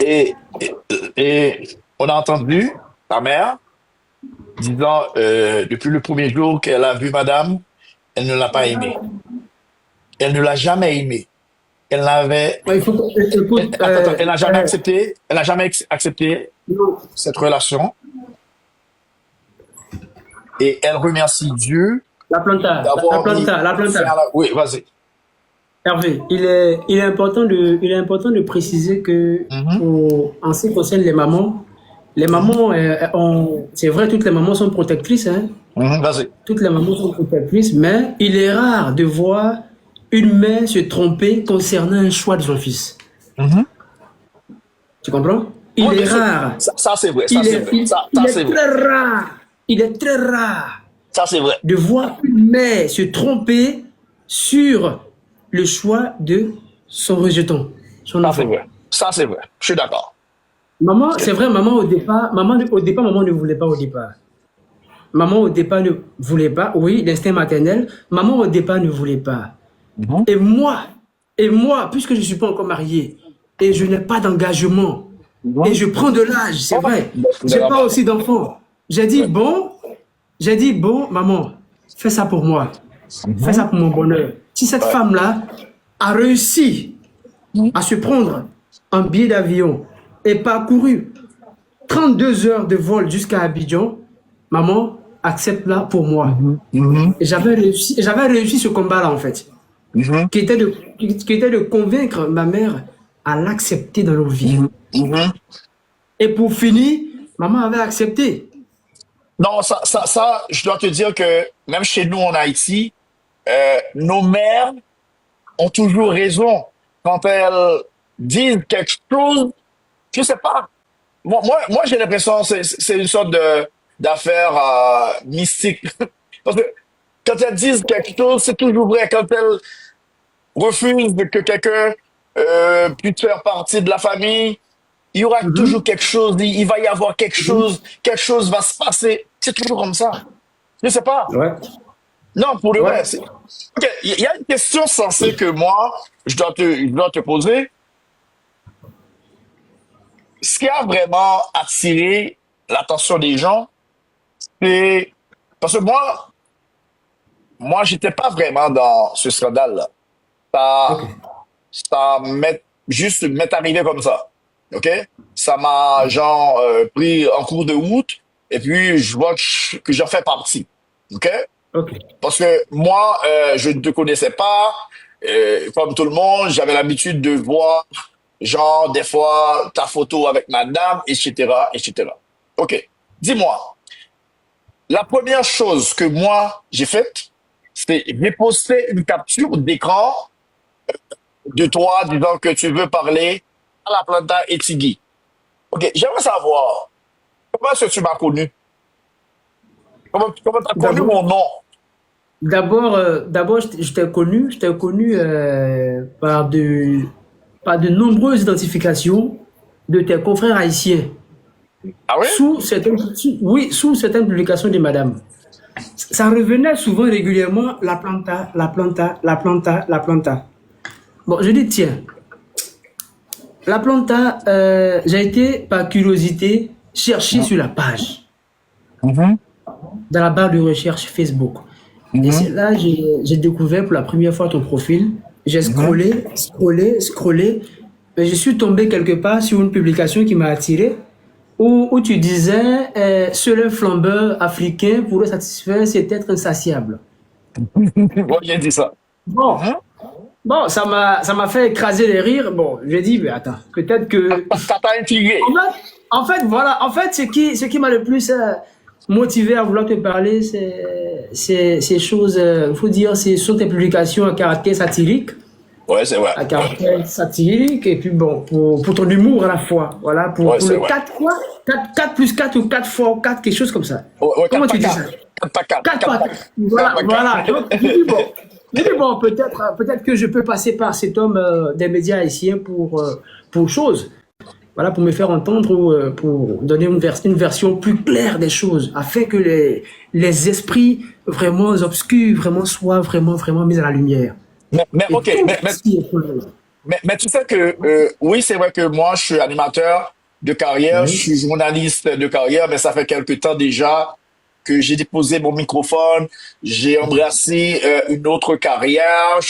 Et, on a entendu ta mère disant depuis le premier jour qu'elle a vu madame, elle ne l'a pas aimée. Elle ne l'a jamais aimée. Elle n'avait. il faut écoute, Attends, elle n'a jamais accepté. Elle n'a jamais accepté non. cette relation. Et elle remercie Dieu La planta. Oui, vas-y. Hervé, il est important de préciser que en ce qui concerne les mamans, c'est vrai, toutes les mamans sont protectrices, hein. Vas-y. Toutes les mamans sont protectrices, mais il est rare de voir une mère se tromper concernant un choix de son fils. Tu comprends? Il est rare. Ça c'est vrai. Il est très rare. Ça c'est vrai. De voir une mère se tromper sur le choix de son rejeton, son enfant. Ça c'est vrai. Je suis d'accord. Maman, c'est vrai, maman au départ, maman ne voulait pas au départ. Maman au départ ne voulait pas, oui, l'instinct maternel. Maman au départ ne voulait pas. Et moi, puisque je ne suis pas encore marié et je n'ai pas d'engagement et je prends de l'âge, c'est vrai, je n'ai pas aussi d'enfants. J'ai dit, bon, maman, fais ça pour moi. Fais ça pour mon bonheur. Si cette femme-là a réussi à se prendre un billet d'avion et parcouru 32 heures de vol jusqu'à Abidjan, maman, accepte-la pour moi. Et j'avais réussi ce combat-là, en fait. Qui était de convaincre ma mère à l'accepter dans nos vies. Et pour finir, maman avait accepté. Non, ça, je dois te dire que même chez nous en Haïti, nos mères ont toujours raison quand elles disent quelque chose. Je sais pas. Moi j'ai l'impression que c'est une sorte d'affaire mystique. Parce que quand elles disent quelque chose, c'est toujours vrai. Quand elles refusent que quelqu'un puisse faire partie de la famille, il y aura toujours quelque chose, il va y avoir quelque chose va se passer. C'est toujours comme ça. Je sais pas. Ouais. Non, pour le vrai. Ok, il y a une question sensée que moi, je dois te poser. Ce qui a vraiment attiré l'attention des gens, c'est parce que moi, j'étais pas vraiment dans ce scandale-là. Ça m'est arrivé comme ça. OK? Ça m'a, genre, pris en cours de route, et puis je vois que j'en fais partie. OK? Parce que moi, je ne te connaissais pas, comme tout le monde, j'avais l'habitude de voir, genre, des fois, ta photo avec madame, etc., etc. OK. Dis-moi, la première chose que moi, j'ai faite, c'est j'ai posté une capture d'écran de toi disant que tu veux parler à la planta Etigui. Ok, j'aimerais savoir, comment est-ce que tu m'as connu? Comment tu as connu mon nom? D'abord, je t'ai connu par de nombreuses identifications de tes confrères haïtiens. Ah oui? Sous certaines publications de madame. Ça revenait souvent régulièrement, la planta. Bon, je dis, tiens, la planta, j'ai été, par curiosité, chercher sur la page, dans la barre de recherche Facebook. Et c'est là que j'ai découvert pour la première fois ton profil. J'ai scrollé, mais je suis tombé quelque part sur une publication qui m'a attiré. où tu disais seul un flambeur africain pour le satisfaire, c'est être insatiable. Moi, j'ai dit ça. Bon, Hein? bon, ça m'a fait écraser les rires. Bon, j'ai dit, mais attends, peut-être que. Ça t'a intrigué. Voilà, en fait, ce qui m'a le plus motivé à vouloir te parler, c'est ces choses, il faut dire, ce sont tes publications à caractère satirique, Ouais, c'est vrai. à caractère satirique, et puis bon, pour ton humour à la fois, voilà, Ouais, pour c'est le vrai. 4 quoi, 4 plus 4 ou 4 fois 4, quelque chose comme ça. Ouais, ouais, Comment 4 tu dis par ça? 4. 4 par 4. 4 4 par par 4. 4. 4 Voilà, par voilà. 4. Donc, j'ai dit, bon, peut-être que je peux passer par cet homme des médias haïtiens pour chose. Voilà, pour me faire entendre ou pour donner une version plus claire des choses, afin que les esprits vraiment obscurs vraiment soient vraiment mis à la lumière. Mais Et ok, tout ce qui est mais tu sais que, oui, c'est vrai que moi, je suis animateur de carrière, je oui, suis journaliste de carrière, mais ça fait quelque temps déjà que j'ai déposé mon microphone, j'ai embrassé une autre carrière, je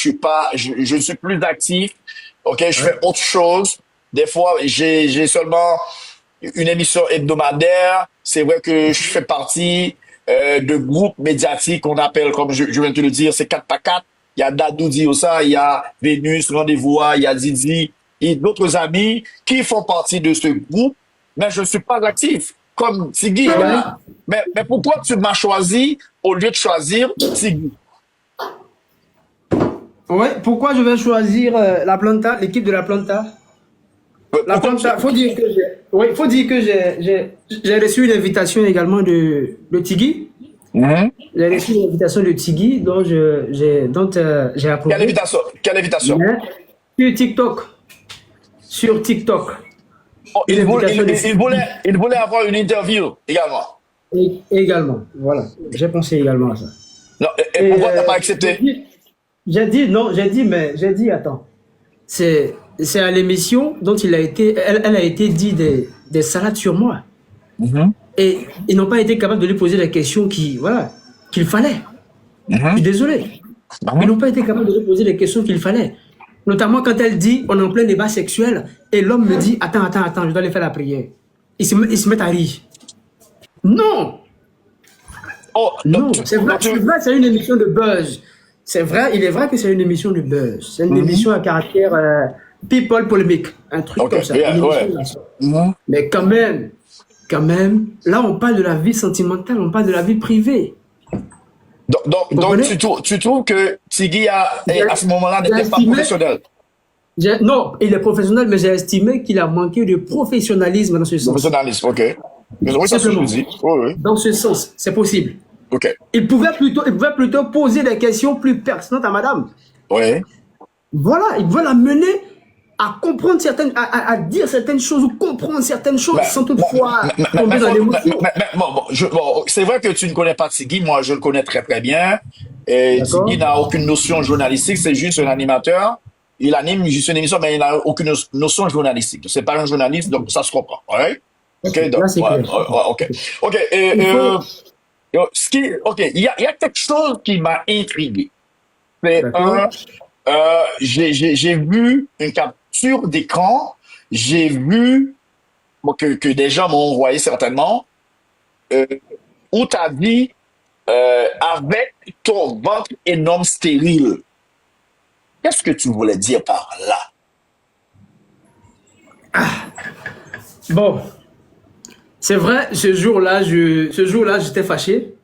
suis plus actif, ok, je fais autre chose. Des fois, j'ai seulement une émission hebdomadaire. C'est vrai que je fais partie de groupes médiatiques qu'on appelle, comme je viens de te le dire, c'est 4 par 4. Il y a Dadou Diosa, il y a Vénus, Rendez-vous, il y a Didi et d'autres amis qui font partie de ce groupe, mais je ne suis pas actif. Comme Tiggy, oui. mais pourquoi tu m'as choisi au lieu de choisir Tiggy? Ouais, pourquoi je vais choisir la Planta, l'équipe de la Planta? La Pourquoi tu... Planta, faut dire que j'ai reçu une invitation également de Tiggy. Mhm. J'ai reçu une invitation de Tiggy, dont j'ai Quelle approuvé. invitation? Quelle invitation? Mais sur TikTok, sur TikTok, Oh, une invitation de il voulait avoir une interview également. également. Voilà, j'ai pensé également à ça. Non, et Et pourquoi t'as pas j'ai accepté? dit, j'ai dit, attends, c'est à l'émission dont elle a été dit des salades sur moi. Mhm. Et ils n'ont pas été capables de lui poser la question qu'il fallait. Je Mhm. suis désolé. Ils Mhm. n'ont pas été capables de lui poser les questions qu'il fallait. Notamment quand elle dit, on est en plein débat sexuel, et l'homme me dit, attends, je dois aller faire la prière. Ils se mettent à rire. Non, Oh, non, donc tu... c'est vrai, c'est une émission de buzz. C'est vrai, il est vrai que c'est une émission de buzz. C'est une Mhm. émission à caractère people polémique, un truc Ok, comme ça. yeah, Une émission ouais. de la sorte. Mhm. Mais quand même, là on parle de la vie sentimentale, on parle de la vie privée. Vous Donc comprenez? tu trouves que Tiggy J'ai à ce moment-là j'ai n'était pas estimé, professionnel? non, il est professionnel, mais j'ai estimé qu'il a manqué de professionnalisme dans ce sens. Professionnalisme, ok. Mais Tout oui, ça se simplement. dit. Oui, oui. Dans ce sens, c'est possible. Ok. Il pouvait plutôt poser des questions plus pertinentes à madame. Oui. Voilà, il veut la mener à comprendre à dire certaines choses ou comprendre certaines choses sans toutefois tomber dans l'émotion. Bon, c'est vrai que tu ne connais pas Tiggy, moi je le connais très très bien. Et Tiggy D'accord? n'a aucune notion journalistique, c'est juste un animateur. Il anime juste une émission, mais il n'a aucune notion journalistique. C'est pas un journaliste, donc ça se comprend. Ouais? Ok, donc, Là, c'est clair. ok. Ok, Il faut. il y a quelque chose qui m'a intrigué. C'est D'accord? j'ai vu une capture d'écran, j'ai vu bon, que des gens m'ont envoyé certainement, euh, où tu as dit avec ton ventre énorme stérile. Qu'est-ce que tu voulais dire par là? Bon, c'est vrai, ce jour-là, j'étais fâché.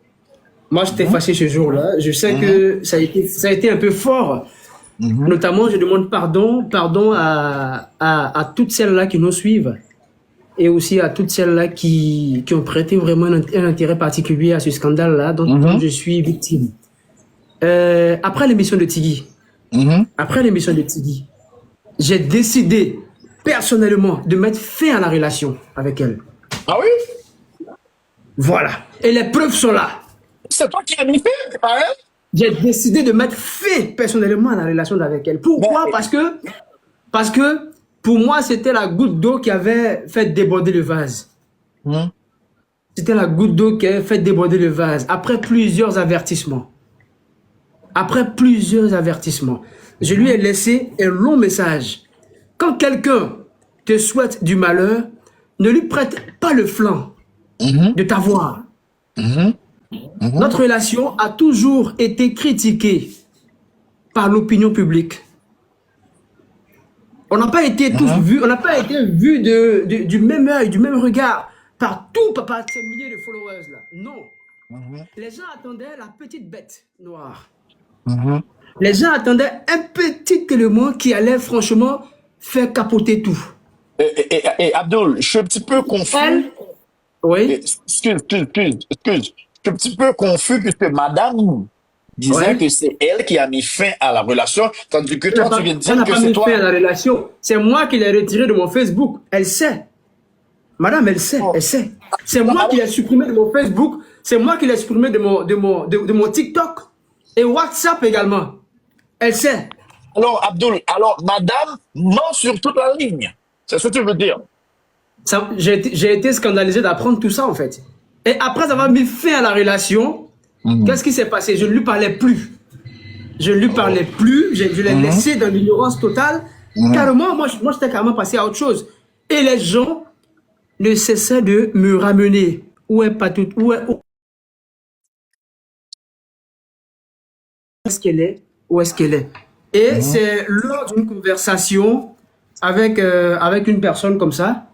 Moi, j'étais Mhm, fâché ce jour-là. Je sais mhm, que ça a été un peu fort. mhm, Notamment, je demande pardon à toutes celles-là qui nous suivent et aussi à toutes celles-là qui ont prêté vraiment un intérêt particulier à ce scandale-là dont mhm, je suis victime. Après l'émission de Tiggy, mhm. j'ai décidé personnellement de mettre fin à la relation avec elle. Ah oui? Voilà. Et les preuves sont là. C'est toi qui as mis fait, c'est pas elle? J'ai décidé de mettre fin personnellement à la relation avec elle. Pourquoi? Mais, Parce que pour moi, c'était la goutte d'eau qui avait fait déborder le vase. mhm, C'était la goutte d'eau qui avait fait déborder le vase. Après plusieurs avertissements. Je lui ai laissé un long message. Quand quelqu'un te souhaite du malheur, ne lui prête pas le flanc Mhm. de t'avoir. Mhm. Mhm. Notre relation a toujours été critiquée par l'opinion publique. On n'a pas été tous Mhm. vus, on n'a pas été vus du même œil, du même regard par ces milliers de followers là. Non. Mhm. Les gens attendaient la petite bête noire. Mhm. Les gens attendaient un petit élément qui allait franchement faire capoter tout. Abdul, je suis un petit peu confus. Elle, oui, Excuse. Je suis un petit peu confus puisque madame disait oui. que c'est elle qui a mis fin à la relation, tandis que Elle n'a toi, tu pas, viens de elle dire n'a que pas c'est mis fin à toi. la relation. C'est moi qui l'ai retiré de mon Facebook. Elle sait. Madame, elle sait, Oh. elle sait. C'est Non, moi qui alors, l'ai supprimé de mon Facebook. C'est moi qui l'ai supprimé de mon TikTok. Et WhatsApp également. Elle sait. alors, madame ment sur toute la ligne. C'est ce que tu veux dire. J'ai été scandalisé d'apprendre tout ça, en fait. Et après avoir mis fin à la relation, qu'est-ce qui s'est passé? Je ne lui parlais plus. Je ne lui parlais plus. Je l'ai laissé dans l'ignorance totale. Carrément, moi j'étais carrément passé à autre chose. Et les gens ne cessaient de me ramener. Où est Patout? Où est-ce qu'elle est? Où est-ce qu'elle est? Et c'est lors d'une conversation avec une personne comme ça,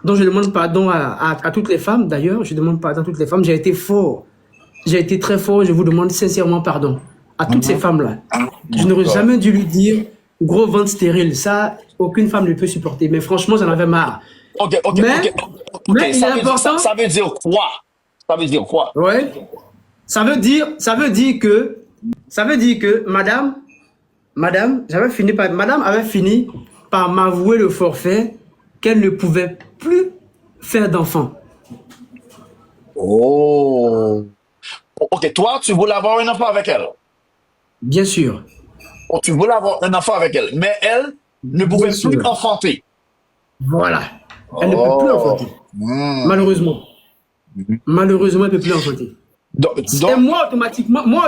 dont je demande pardon à toutes les femmes, d'ailleurs, je demande pardon à toutes les femmes, j'ai été fort. J'ai été très fort, je vous demande sincèrement pardon à toutes ces femmes-là. Je n'aurais jamais dû lui dire gros ventre stérile, ça, aucune femme ne peut supporter. Mais franchement, j'en avais marre. Mais, Ok. mais il est important, Ça veut dire quoi? Ça veut dire quoi? ouais, ça veut dire que madame avait fini par m'avouer le forfait qu'elle ne pouvait plus faire d'enfant. Oh. Ok, toi, tu voulais avoir un enfant avec elle. Bien sûr, Oh, tu voulais avoir un enfant avec elle. Mais elle ne bien pouvait plus sûr. enfanter. Voilà. Elle ne peut plus Oh. enfanter. Malheureusement. Malheureusement, elle ne peut plus enfanter. Et Donc, moi,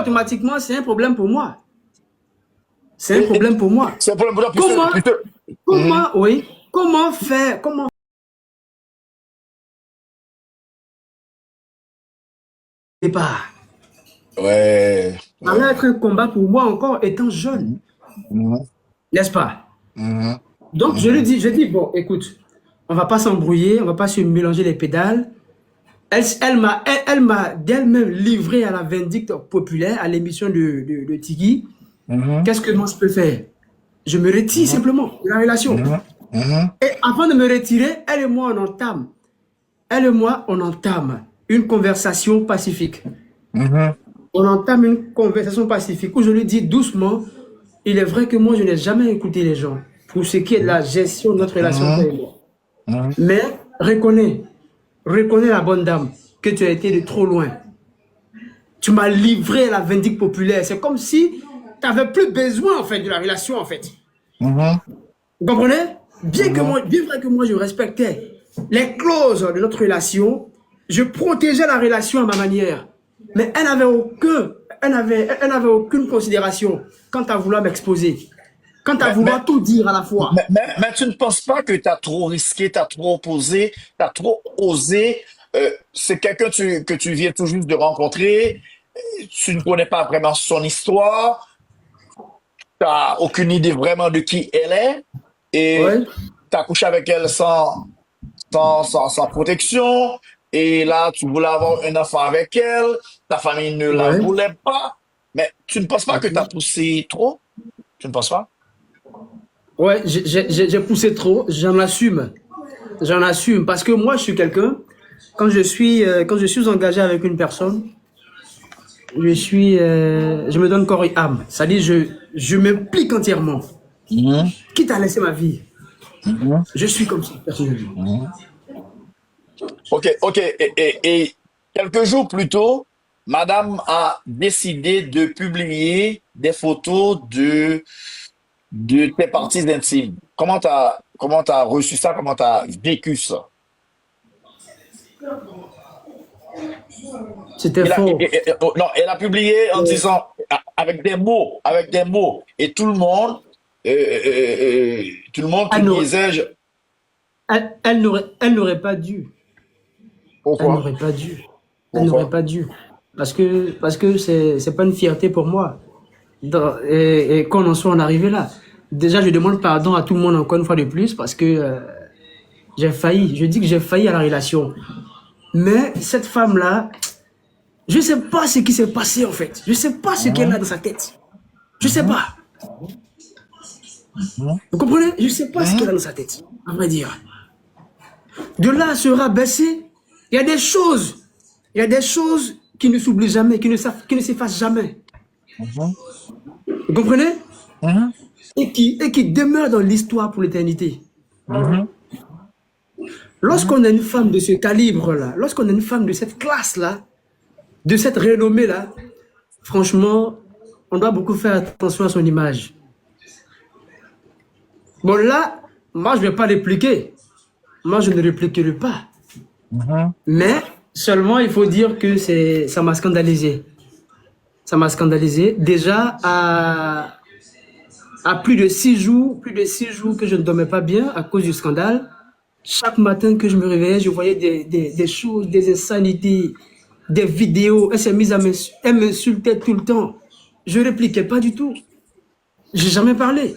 automatiquement, c'est un problème pour moi. C'est un problème pour moi. c'est pour le Comment, Mhm. oui, comment faire, comment pas. Ouais. Ça va être un combat pour moi encore étant jeune, Mhm. n'est-ce pas? Mhm. Donc je lui dis, bon, écoute, on va pas s'embrouiller, on va pas se mélanger les pédales. Elle m'a d'elle-même livré à la vindicte populaire, à l'émission de Tigui. Mhm. Qu'est-ce que moi je peux faire? Je me retire simplement de la relation. Mhm. Et avant de me retirer, elle et moi, on entame une conversation pacifique. Mhm. On entame une conversation pacifique où je lui dis doucement, il est vrai que moi, je n'ai jamais écouté les gens pour ce qui est de la gestion de notre relation. Toi et moi. Mhm. Mais reconnais la bonne dame que tu as été de trop loin. Tu m'as livré à la vindicte populaire. C'est comme si tu n'avais plus besoin en fait de la relation en fait. Mhm. Vous comprenez? Bien vrai que moi je respectais les clauses de notre relation, je protégeais la relation à ma manière. Mais elle n'avait aucune considération quant à vouloir m'exposer, quant à Mais, vouloir tout dire à la fois. mais tu ne penses pas que tu as trop risqué, tu as trop posé, tu as trop osé. C'est quelqu'un que tu viens tout juste de rencontrer. Tu ne connais pas vraiment son histoire. Tu n'as aucune idée vraiment de qui elle est. Et Ouais, tu as couché avec elle sans protection. Et là, tu voulais avoir un enfant avec elle. Ta famille ne la ouais. voulait pas. Mais tu ne penses pas que tu as poussé trop? Tu ne penses pas? Ouais, j'ai poussé trop, j'en assume. J'en assume parce que moi je suis quelqu'un, quand je suis engagé avec une personne, je me donne corps et âme. C'est-à-dire, je m'implique entièrement. Mhm. Quitte à laisser ma vie. Mhm. Je suis comme ça, personnellement. Ok. Et quelques jours plus tôt, Madame a décidé de publier des photos de tes parties intimes. Comment t'as reçu ça? Comment t'as vécu ça? C'était fort. Oh, non, elle a publié en disant, avec des mots. Et tout le monde Ah te non, disait, Elle n'aurait pas dû. Elle Pourquoi? n'aurait pas dû. Elle n'aurait Pourquoi? pas dû. Parce que c'est pas une fierté pour moi. Et qu'on en soit en arrivé là. Déjà, je demande pardon à tout le monde encore une fois de plus parce que j'ai failli. Je dis que j'ai failli à la relation. Mais cette femme-là, je sais pas ce qui s'est passé en fait. Je sais pas ce qu'elle a dans sa tête. Je sais pas. Vous comprenez? Je sais pas ce qu'elle a dans sa tête, à vrai dire. De là à se rabaisser, il y a des choses. Il y a des choses qui ne s'oublient jamais, qui ne s'effacent jamais. Vous comprenez? Et qui demeurent dans l'histoire pour l'éternité. Lorsqu'on a une femme de ce calibre-là, lorsqu'on a une femme de cette classe-là, de cette renommée-là, franchement, on doit beaucoup faire attention à son image. Bon là, moi je ne vais pas répliquer. Moi je ne répliquerai pas. Mais seulement il faut dire que ça m'a scandalisé. Ça m'a scandalisé. Déjà à plus de 6 jours que je ne dormais pas bien à cause du scandale. Chaque matin que je me réveillais, je voyais des choses, des insanités, des vidéos. Elle s'est mise à elle m'insultait tout le temps. Je répliquais pas du tout. J'ai jamais parlé.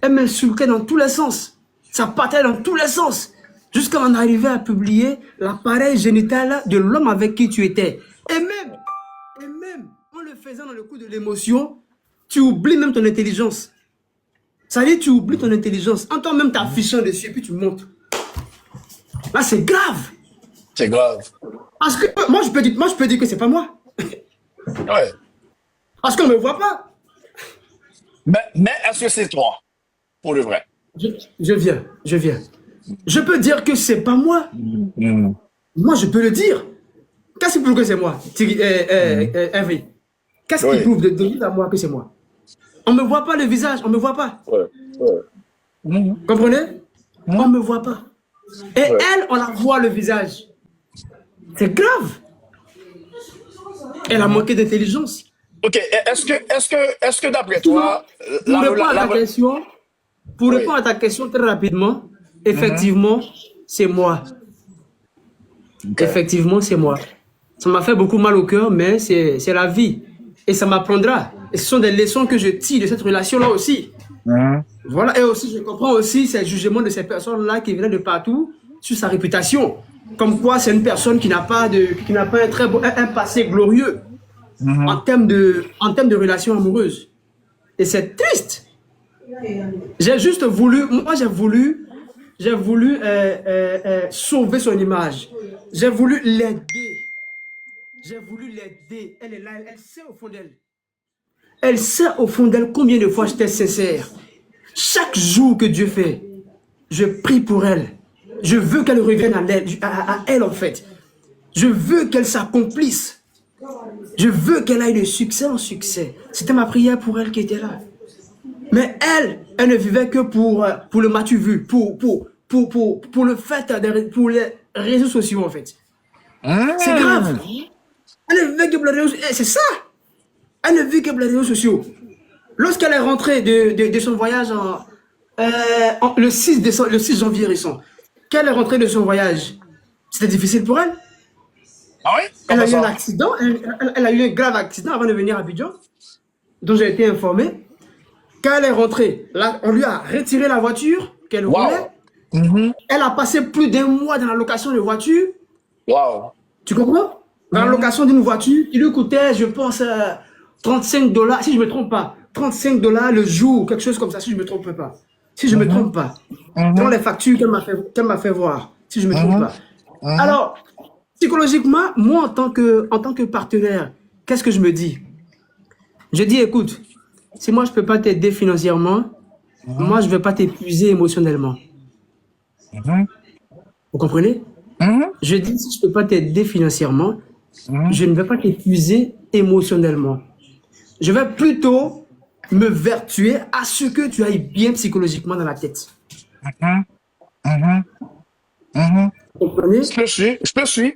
Elle m'insultait dans tous les sens. Ça partait dans tous les sens. Jusqu'à en arriver à publier l'appareil génital de l'homme avec qui tu étais. Et même, en le faisant dans le coup de l'émotion, tu oublies même ton intelligence. Ça veut dire tu oublies ton intelligence. En toi-même t'affichant dessus et puis tu montes. Là, c'est grave. C'est grave. Parce que moi, je peux dire que c'est pas moi. Ouais. Parce qu'on ne me voit pas. Mais est-ce que c'est toi? Pour le vrai. Je viens. Je peux dire que c'est pas moi. Moi, je peux le dire. Qu'est-ce qui prouve que c'est moi, Hervé? Qu'est-ce qui prouve de dire à moi que c'est moi? On ne me voit pas le visage, on ne me voit pas. Comprenez? On ne me voit pas. Et elle, on la voit le visage. C'est grave. Elle a manqué d'intelligence. Ok, est-ce que d'après toi, Pour répondre à ta question très rapidement, effectivement, c'est moi. Effectivement, c'est moi. Ça m'a fait beaucoup mal au cœur, mais c'est la vie. Et ça m'apprendra. Et ce sont des leçons que je tire de cette relation-là aussi. Voilà, et aussi, je comprends aussi ces jugements de ces personnes-là qui viennent de partout sur sa réputation. Comme quoi, c'est une personne qui n'a pas un passé glorieux en termes de relations amoureuses. Et c'est triste. J'ai voulu sauver son image. J'ai voulu l'aider. Elle est là, elle sait au fond d'elle. Elle sait au fond d'elle combien de fois j'étais sincère. Chaque jour que Dieu fait, je prie pour elle. Je veux qu'elle revienne à elle en fait. Je veux qu'elle s'accomplisse. Je veux qu'elle aille de succès en succès. C'était ma prière pour elle qui était là. Mais elle ne vivait que pour le m'as-tu vu, pour le fait, pour les réseaux sociaux en fait. C'est grave. Elle ne vivait que pour les réseaux sociaux. C'est ça. Elle ne vit que pour les réseaux sociaux. Lorsqu'elle est rentrée de son voyage le 6 janvier récent, qu'elle est rentrée de son voyage, c'était difficile pour elle. Ah oui? Elle a eu un accident, elle a eu un grave accident avant de venir à Abidjan, dont j'ai été informé. Quand elle est rentrée, là, on lui a retiré la voiture qu'elle roulait. Elle a passé plus d'1 mois dans la location de voiture. Wow. Tu comprends? Dans la location d'une voiture, il lui coûtait, je pense, $35, si je ne me trompe pas. $35 le jour, quelque chose comme ça, si je ne me trompe pas. Si je ne me trompe pas. Dans les factures qu'elle m'a fait voir, si je ne me trompe pas. Alors, psychologiquement, moi, en tant que partenaire, qu'est-ce que je me dis? Je dis, écoute, si moi, je ne peux pas t'aider financièrement, moi, je ne vais pas t'épuiser émotionnellement. Vous comprenez? Je dis, si je ne peux pas t'aider financièrement, je ne vais pas t'épuiser émotionnellement. Je vais plutôt me vertuer à ce que tu ailles bien psychologiquement dans la tête. Vous comprenez? Je te suis.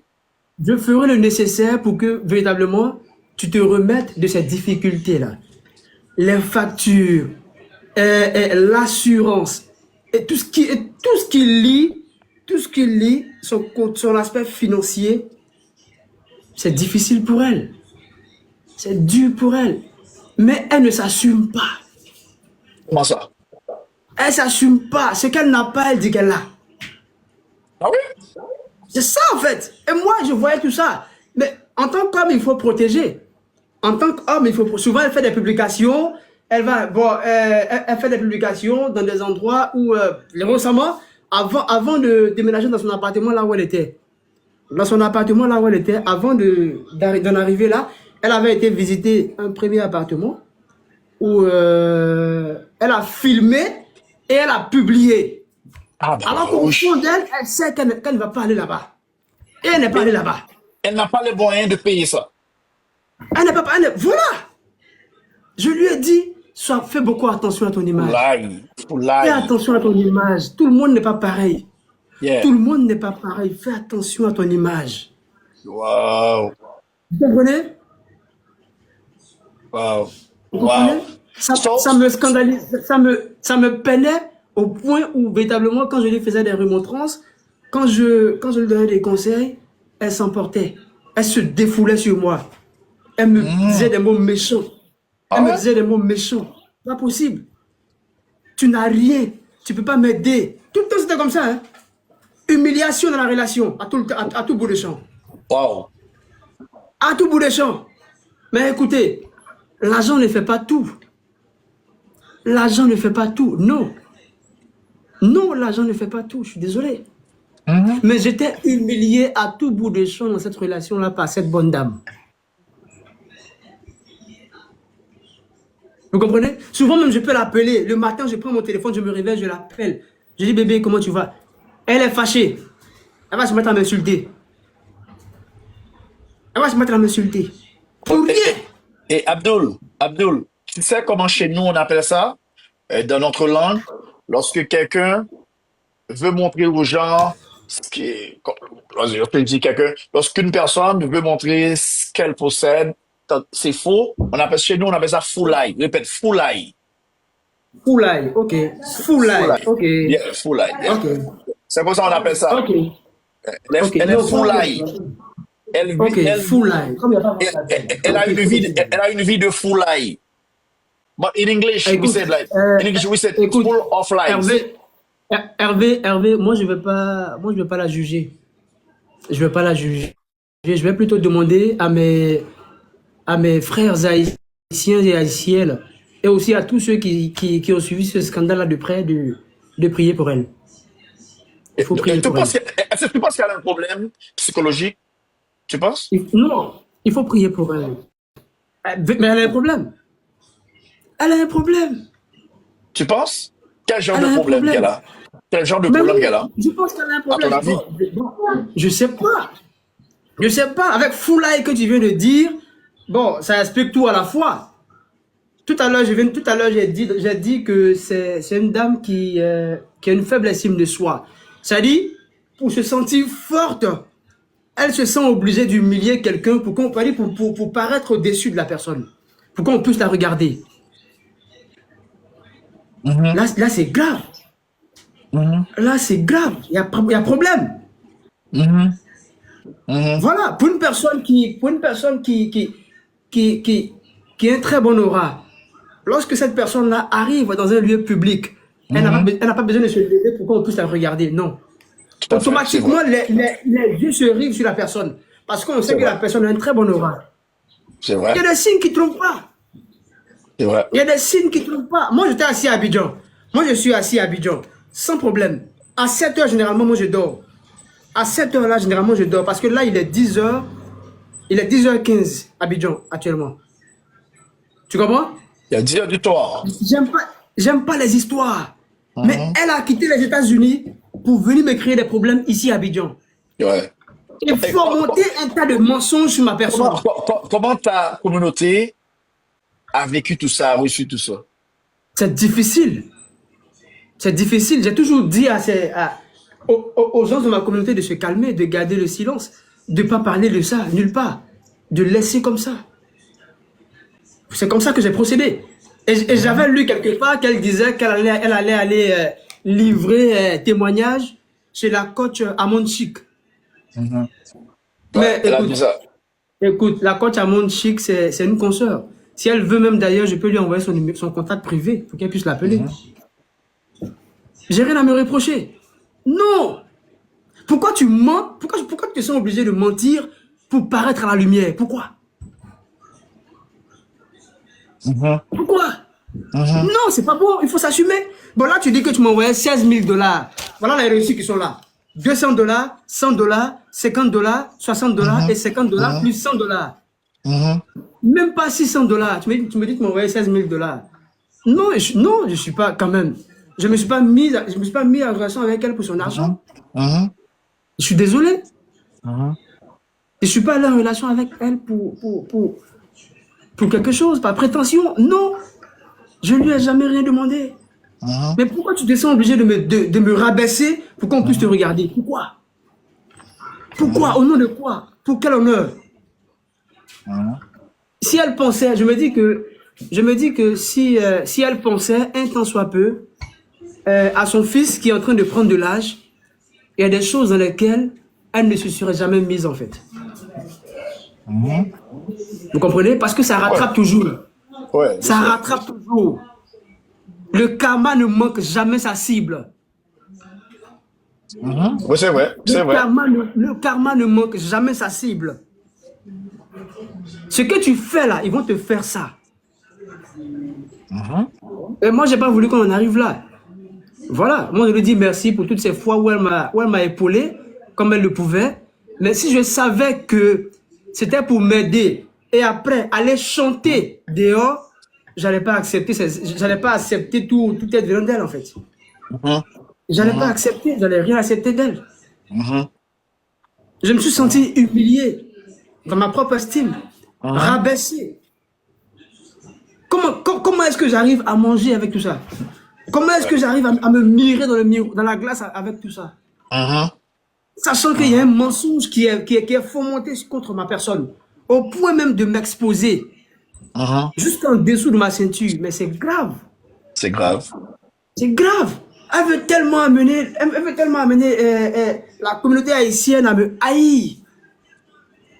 Je ferai le nécessaire pour que véritablement tu te remettes de ces difficultés-là. Les factures, l'assurance, et tout ce qui lie tout ce qu'il lit, son aspect financier, c'est difficile pour elle. C'est dur pour elle. Mais elle ne s'assume pas. Comment ça? Elle ne s'assume pas. Ce qu'elle n'a pas, elle dit qu'elle a. Ah oui? C'est ça en fait. Et moi, je voyais tout ça. Mais en tant qu'homme, il faut protéger. En tant qu'homme, il faut. Souvent, elle fait des publications. Elle fait des publications dans des endroits où, récemment, avant de déménager dans son appartement là où elle était. Dans son appartement là où elle était, avant d'en arriver là, elle avait été visiter un premier appartement où elle a filmé et elle a publié. Ah ben, Alors qu'au fond d'elle, elle sait qu'elle ne va pas aller là-bas. Et elle n'est pas allée là-bas. elle n'a pas les moyens de payer ça. Elle n'est pas... Voilà. Je lui ai dit, fais beaucoup attention à ton image. Foulaille. Fais Foulaille. attention à ton image. Tout le monde n'est pas pareil. Yeah. Tout le monde n'est pas pareil. Fais attention à ton image. Wow. Vous comprenez? Wow. Vous comprenez? Wow. Ça me scandalise. Ça me peinait au point où, véritablement, quand je lui faisais des remontrances, quand je lui donnais des conseils, elle s'emportait. Elle se défoulait sur moi. Elle me disait des mots méchants. Elle me disait des mots méchants. Pas possible. Tu n'as rien. Tu ne peux pas m'aider. Tout le temps, c'était comme ça. Hein? Humiliation dans la relation, à tout bout de champ. Wow. À tout bout de champ. Mais écoutez, l'argent ne fait pas tout. L'argent ne fait pas tout. Non. Non, l'argent ne fait pas tout. Je suis désolé. Mais j'étais humilié à tout bout de champ dans cette relation-là par cette bonne dame. Vous comprenez? Souvent même, je peux l'appeler. Le matin, je prends mon téléphone, je me réveille, je l'appelle. Je dis, bébé, comment tu vas? Elle est fâchée. Elle va se mettre à m'insulter. Elle va se mettre à m'insulter. Pour rien. Et Abdul, tu sais comment chez nous on appelle ça, dans notre langue, lorsque quelqu'un veut montrer aux gens ce qui est, lorsqu'une personne veut montrer ce qu'elle possède, c'est faux, chez nous on appelle ça foulaille. Répète, foulaille. Foulaille, ok. Foulaille, ok. Yeah, foulaille. Yeah. Ok. C'est pour ça qu'on appelle ça. Ok. Elle est foulaille. Elle a une vie de foulaille. But in English, we said écoute, full of lies. Hervé, moi je vais pas la juger. Je vais pas la juger. Je vais plutôt demander à mes frères haïtiens et haïtiennes et aussi à tous ceux qui ont suivi ce scandale-là de près de prier pour elle. Il faut prier pour elle. Est-ce que tu penses qu'elle a un problème psychologique? Tu penses? Non, il faut prier pour elle. Mais elle a un problème. Elle a un problème. Tu penses? Quel genre de problème qu'elle a? Quel genre de problème qu'elle a? Je pense qu'elle a un problème. À ton avis? Je sais pas. Je sais pas. Avec foulaille que tu viens de dire, bon, ça explique tout à la fois. Tout à l'heure, j'ai dit que c'est une dame qui a une faible estime de soi. C'est-à-dire, pour se sentir forte, elle se sent obligée d'humilier quelqu'un pour paraître au-dessus de la personne. Pour qu'on puisse la regarder. Là c'est grave. Là, c'est grave. Il y a problème. Voilà. Pour une personne qui a un très bon aura, lorsque cette personne-là arrive dans un lieu public, elle n'a pas besoin de se lever pour qu'on puisse la regarder. Non. Automatiquement, les yeux se rivent sur la personne. Parce qu'on sait que la personne a un très bon aura. C'est vrai. Il y a des signes qui ne trompent pas. C'est vrai. Il y a des signes qui ne trompent pas. Moi, j'étais assis à Abidjan. Moi, je suis assis à Abidjan. Sans problème. À 7 h, généralement, moi, je dors. À 7 h, là, généralement, je dors. Parce que là, il est 10 h. Il est 10h15 à Abidjan, actuellement. Tu comprends? Il y a 10 h du soir. J'aime pas les histoires. Mais elle a quitté les États-Unis pour venir me créer des problèmes ici à Abidjan. Ouais. Il faut monter un tas de mensonges sur ma personne. Comment ta communauté a vécu tout ça, a reçu tout ça? C'est difficile. C'est difficile. J'ai toujours dit aux gens de ma communauté de se calmer, de garder le silence, de ne pas parler de ça, nulle part. De laisser comme ça. C'est comme ça que j'ai procédé. Et j'avais lu quelque part qu'elle disait qu'elle allait aller livrer témoignage chez la coach Amon Chic. Ouais, Mais elle a dit ça. écoute, la coach Amon Chic, c'est une consoeur. Si elle veut même d'ailleurs, je peux lui envoyer son contact privé pour qu'elle puisse l'appeler. J'ai rien à me reprocher. Non! Pourquoi tu mens? Pourquoi tu te sens obligé de mentir pour paraître à la lumière? Pourquoi? Pourquoi? Non, c'est pas bon, il faut s'assumer. Bon, là, tu dis que tu m'as envoyé 16 000 $. Voilà les reçus qui sont là. 200 $, 100 $, 50 $, 60 $ et 50 $ plus 100 $. Même pas 600 $. Tu me dis que tu m'as envoyé 16 000 $. Non, non, je suis pas quand même. Je me suis pas mis en relation avec elle pour son argent. Je suis désolé. Je suis pas allé en relation avec elle pour quelque chose, par prétention. Non. Je lui ai jamais rien demandé. Mais pourquoi tu te sens obligé de me rabaisser pour qu'on puisse te regarder? Pourquoi? Pourquoi? Au nom de quoi? Pour quel honneur? Si elle pensait, je me dis que si elle pensait un tant soit peu à son fils qui est en train de prendre de l'âge, il y a des choses dans lesquelles elle ne se serait jamais mise en fait. Vous comprenez? Parce que ça rattrape toujours. Ouais, Ça rattrape toujours. Le karma ne manque jamais sa cible. oui, c'est vrai. C'est vrai. Le karma ne manque jamais sa cible. Ce que tu fais là, ils vont te faire ça. Et moi, j'ai pas voulu qu'on en arrive là. Voilà, moi je lui dis merci pour toutes ces fois où elle m'a épaulé comme elle le pouvait. Mais si je savais que c'était pour m'aider et après aller chanter dehors, j'allais pas accepter tout être venant d'elle en fait. J'allais pas accepter, j'allais rien accepter d'elle. Je me suis senti humilié dans ma propre estime, rabaissé. Comment est-ce que j'arrive à manger avec tout ça? Comment est-ce que j'arrive à me mirer dans la glace avec tout ça? Sachant qu'il y a un mensonge qui est fomenté contre ma personne, au point même de m'exposer jusqu'en dessous de ma ceinture. Mais c'est grave. C'est grave. C'est grave. Elle veut tellement amener la communauté haïtienne à me haïr.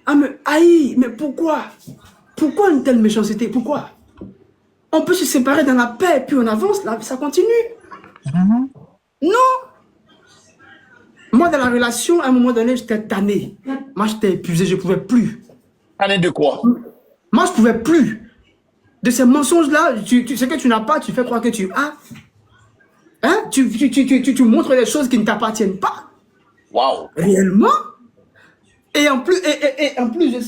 À me haïr. Mais pourquoi? Pourquoi une telle méchanceté? Pourquoi? On peut se séparer dans la paix, puis on avance, là, ça continue. Non. Moi, dans la relation, à un moment donné, j'étais tanné. Moi, j'étais épuisé, je ne pouvais plus. Tanné de quoi? Moi, je ne pouvais plus. De ces mensonges-là, ce que tu n'as pas, tu fais croire que tu as. Hein? Tu montres des choses qui ne t'appartiennent pas. Waouh. Réellement. Et en plus de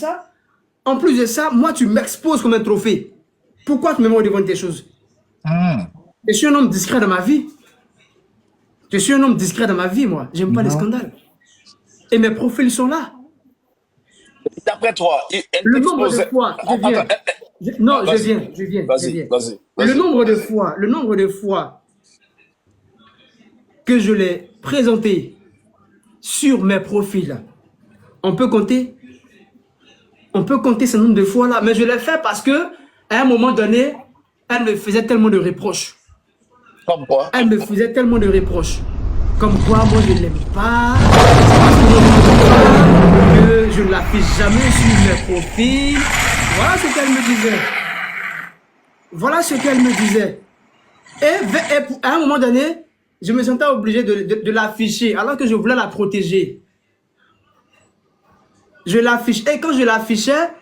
ça, moi, tu m'exposes comme un trophée. Pourquoi tu me mets devant tes choses? Je suis un homme discret dans ma vie. Je suis un homme discret dans ma vie, moi. J'aime pas les scandales. Et mes profils sont là. D'après toi, le nombre de fois, je viens. Vas-y. Le nombre de fois que je l'ai présenté sur mes profils, on peut compter ce nombre de fois là, mais je l'ai fait parce que à un moment donné, elle me faisait tellement de reproches. Comme quoi? Elle me faisait tellement de reproches. Comme quoi, moi, je ne l'aime pas. Que je ne l'affiche jamais sur mes profils. Voilà ce qu'elle me disait. Et à un moment donné, je me sentais obligé de l'afficher, alors que je voulais la protéger. Je l'affiche. Et quand je l'affichais,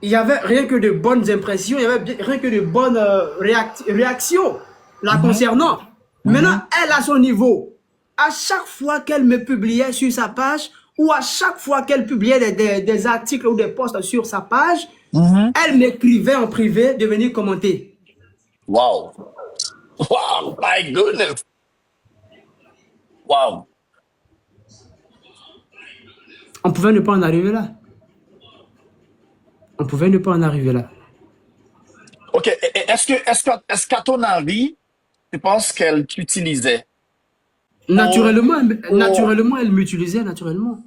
il n'y avait rien que de bonnes impressions, il n'y avait rien que de bonnes réactions la concernant. Maintenant, elle a son niveau. À chaque fois qu'elle me publiait sur sa page, ou à chaque fois qu'elle publiait des articles ou des posts sur sa page, elle m'écrivait en privé de venir commenter. Wow. Wow, my goodness. Wow. On pouvait ne pas en arriver là. Ok, est-ce qu'à ton avis, tu penses qu'elle t'utilisait? Naturellement, elle m'utilisait, naturellement.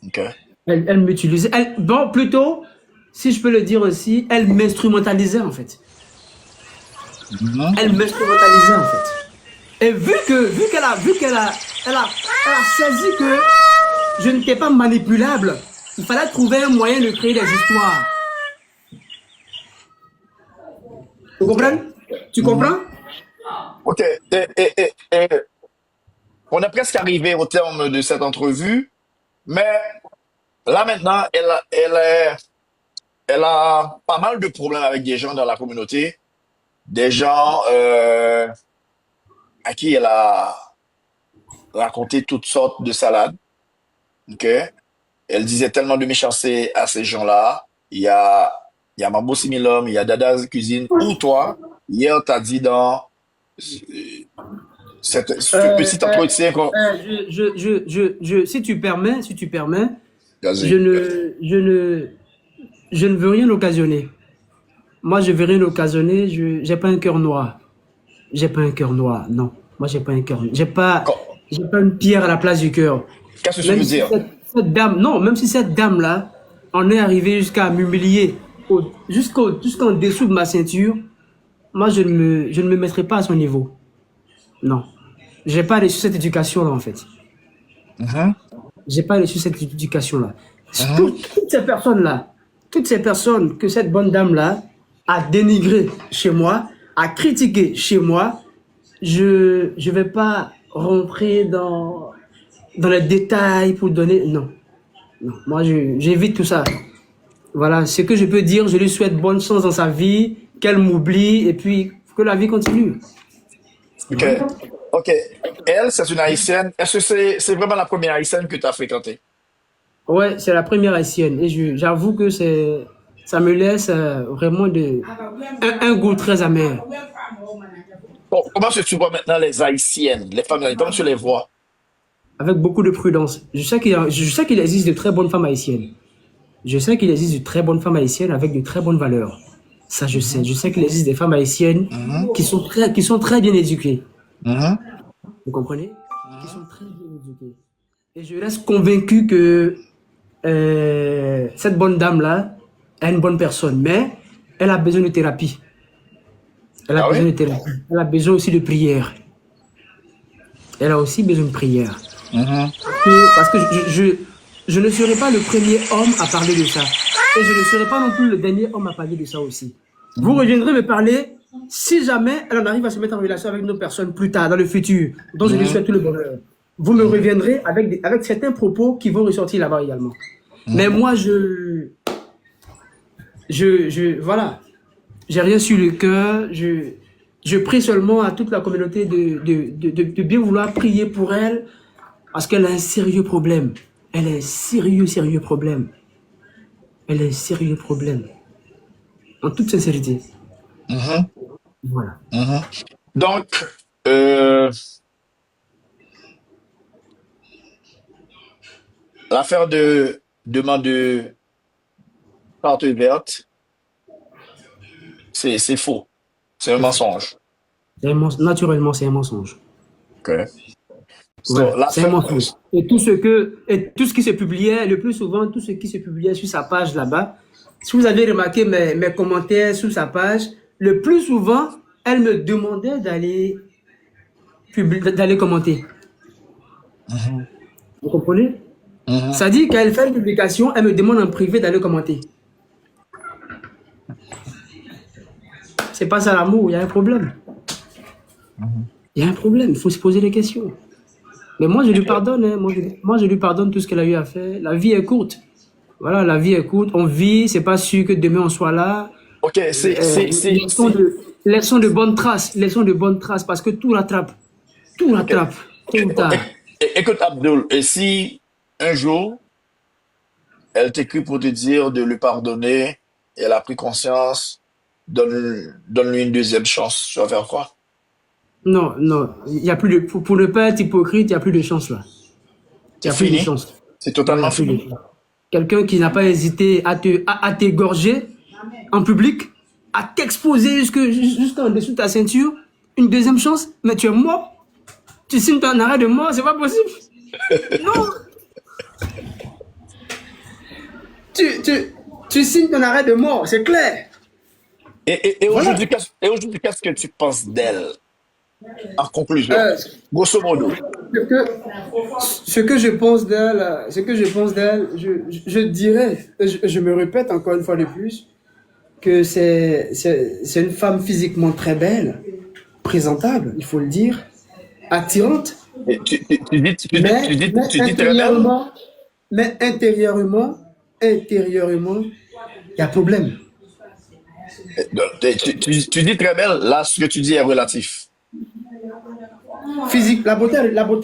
Ok. Elle m'utilisait. Bon, plutôt, si je peux le dire aussi, elle m'instrumentalisait en fait. Elle m'instrumentalisait en fait. Et vu qu'elle elle a saisi que je n'étais pas manipulable. Il fallait trouver un moyen de créer des histoires. Tu comprends? Tu comprends? Ok. On est presque arrivé au terme de cette entrevue, mais là maintenant, elle a pas mal de problèmes avec des gens dans la communauté, des gens à qui elle a raconté toutes sortes de salades. Ok. Elle disait tellement de méchanceté à ces gens-là. Il y a Mambo Similom, il y a Dada's Cuisine. Pour toi, hier, t'as dit dans ce Euh, petit euh, entretien qu'on... si tu permets, je Vas-y. ne, je ne, je ne veux rien occasionner. Moi, je veux rien occasionner. J'ai pas un cœur noir. J'ai pas un cœur noir. Non. Moi, j'ai pas un cœur. J'ai pas une pierre à la place du cœur. Qu'est-ce que tu Même veux si dire? cette dame, non, même si cette dame-là en est arrivée jusqu'à m'humilier, jusqu'en dessous de ma ceinture, moi, je ne me mettrai pas à son niveau. Non. J'ai pas reçu cette éducation-là, en fait. Mhm, J'ai pas reçu cette éducation-là. mhm. Toutes ces personnes que cette bonne dame-là a dénigré chez moi, a critiqué chez moi, je vais pas rentrer dans les détails pour donner. Non, non. Moi, j'évite tout ça. Voilà, ce que je peux dire, je lui souhaite bonne chance dans sa vie, qu'elle m'oublie et puis que la vie continue. Ok. Ok. Elle, c'est une haïtienne. Est-ce que c'est vraiment la première haïtienne que tu as fréquentée? Ouais, c'est la première haïtienne et j'avoue que ça me laisse vraiment un goût très amer. Bon, comment est-ce que tu vois maintenant les haïtiennes, les femmes haïtiennes? Comment tu les vois? Avec beaucoup de prudence. Je sais qu'il existe de très bonnes femmes haïtiennes. Je sais qu'il existe de très bonnes femmes haïtiennes avec de très bonnes valeurs. Ça, je sais. Je sais qu'il existe des femmes haïtiennes Mhm, qui sont très bien éduquées. mhm, Vous comprenez? Qui sont très bien éduquées. Et je reste convaincu que cette bonne dame-là est une bonne personne, mais elle a besoin de thérapie. Elle a Ah oui? besoin de thérapie. Elle a besoin aussi de prière. Elle a aussi besoin de prière. Mhm. Parce que je ne serai pas le premier homme à parler de ça. Et je ne serai pas non plus le dernier homme à parler de ça aussi. Vous reviendrez me parler si jamais elle en arrive à se mettre en relation avec une autre personne plus tard, dans le futur, dont je lui souhaite tout le bonheur. Vous me reviendrez avec certains propos qui vont ressortir là-bas également. Mais moi, voilà, j'ai rien sur le cœur. Je prie seulement à toute la communauté de bien vouloir prier pour elle parce qu'elle a un sérieux problème. Elle a un sérieux problème. Elle a un sérieux problème. En toute sincérité. Mhm, Voilà. mhm. Donc, euh, l'affaire de demande de carte verte, c'est faux. C'est un C'est faux. mensonge. Naturellement, c'est un mensonge. Ok. So, Voilà, c'est un l'affaire, mensonge. Et tout ce qui se publiait, le plus souvent, tout ce qui se publiait sur sa page là-bas, si vous avez remarqué mes commentaires sur sa page, le plus souvent, elle me demandait d'aller commenter. Mhm, Vous comprenez? mhm. Ça dit qu'elle fait une publication, elle me demande en privé d'aller commenter. C'est pas ça l'amour, il y a un problème. Il y a un problème, il faut se poser des questions. Mais moi, je lui pardonne. Hein. Moi, je lui pardonne tout ce qu'elle a eu à faire. La vie est courte. Voilà, la vie est courte. On vit, c'est pas sûr que demain on soit là. Ok, Laissons de bonnes traces. Laissons de bonnes traces parce que tout rattrape. Tout ok. rattrape. Tôt ou tard. Écoute, Abdul, et si un jour, elle t'écrit pour te dire de lui pardonner, et elle a pris conscience, donne-lui une deuxième chance, tu vas faire quoi? Non, non. Il y a plus de, pour ne pas être hypocrite, il n'y a plus de chance là. Il C'est n'y a plus de fini? chance. C'est Non, il n'y totalement a plus de fini? chance. Quelqu'un qui n'a pas hésité à t'égorger en public, à t'exposer jusqu'en dessous de ta ceinture, une deuxième chance, mais tu es mort. Tu signes ton arrêt de mort, c'est pas possible. Non, tu, tu, tu signes ton arrêt de mort, c'est clair. Et Voilà. aujourd'hui, qu'est-ce que tu penses d'elle? En conclusion, Euh, grosso modo. ce que, ce que je pense d'elle, je dirais, je me répète encore une fois de plus, que c'est une femme physiquement très belle, présentable, il faut le dire, attirante, Et mais, mais tu dis très belle. intérieurement, mais intérieurement, il y a problème. Tu dis très belle. Là, ce que tu dis est relatif. Physique, la beauté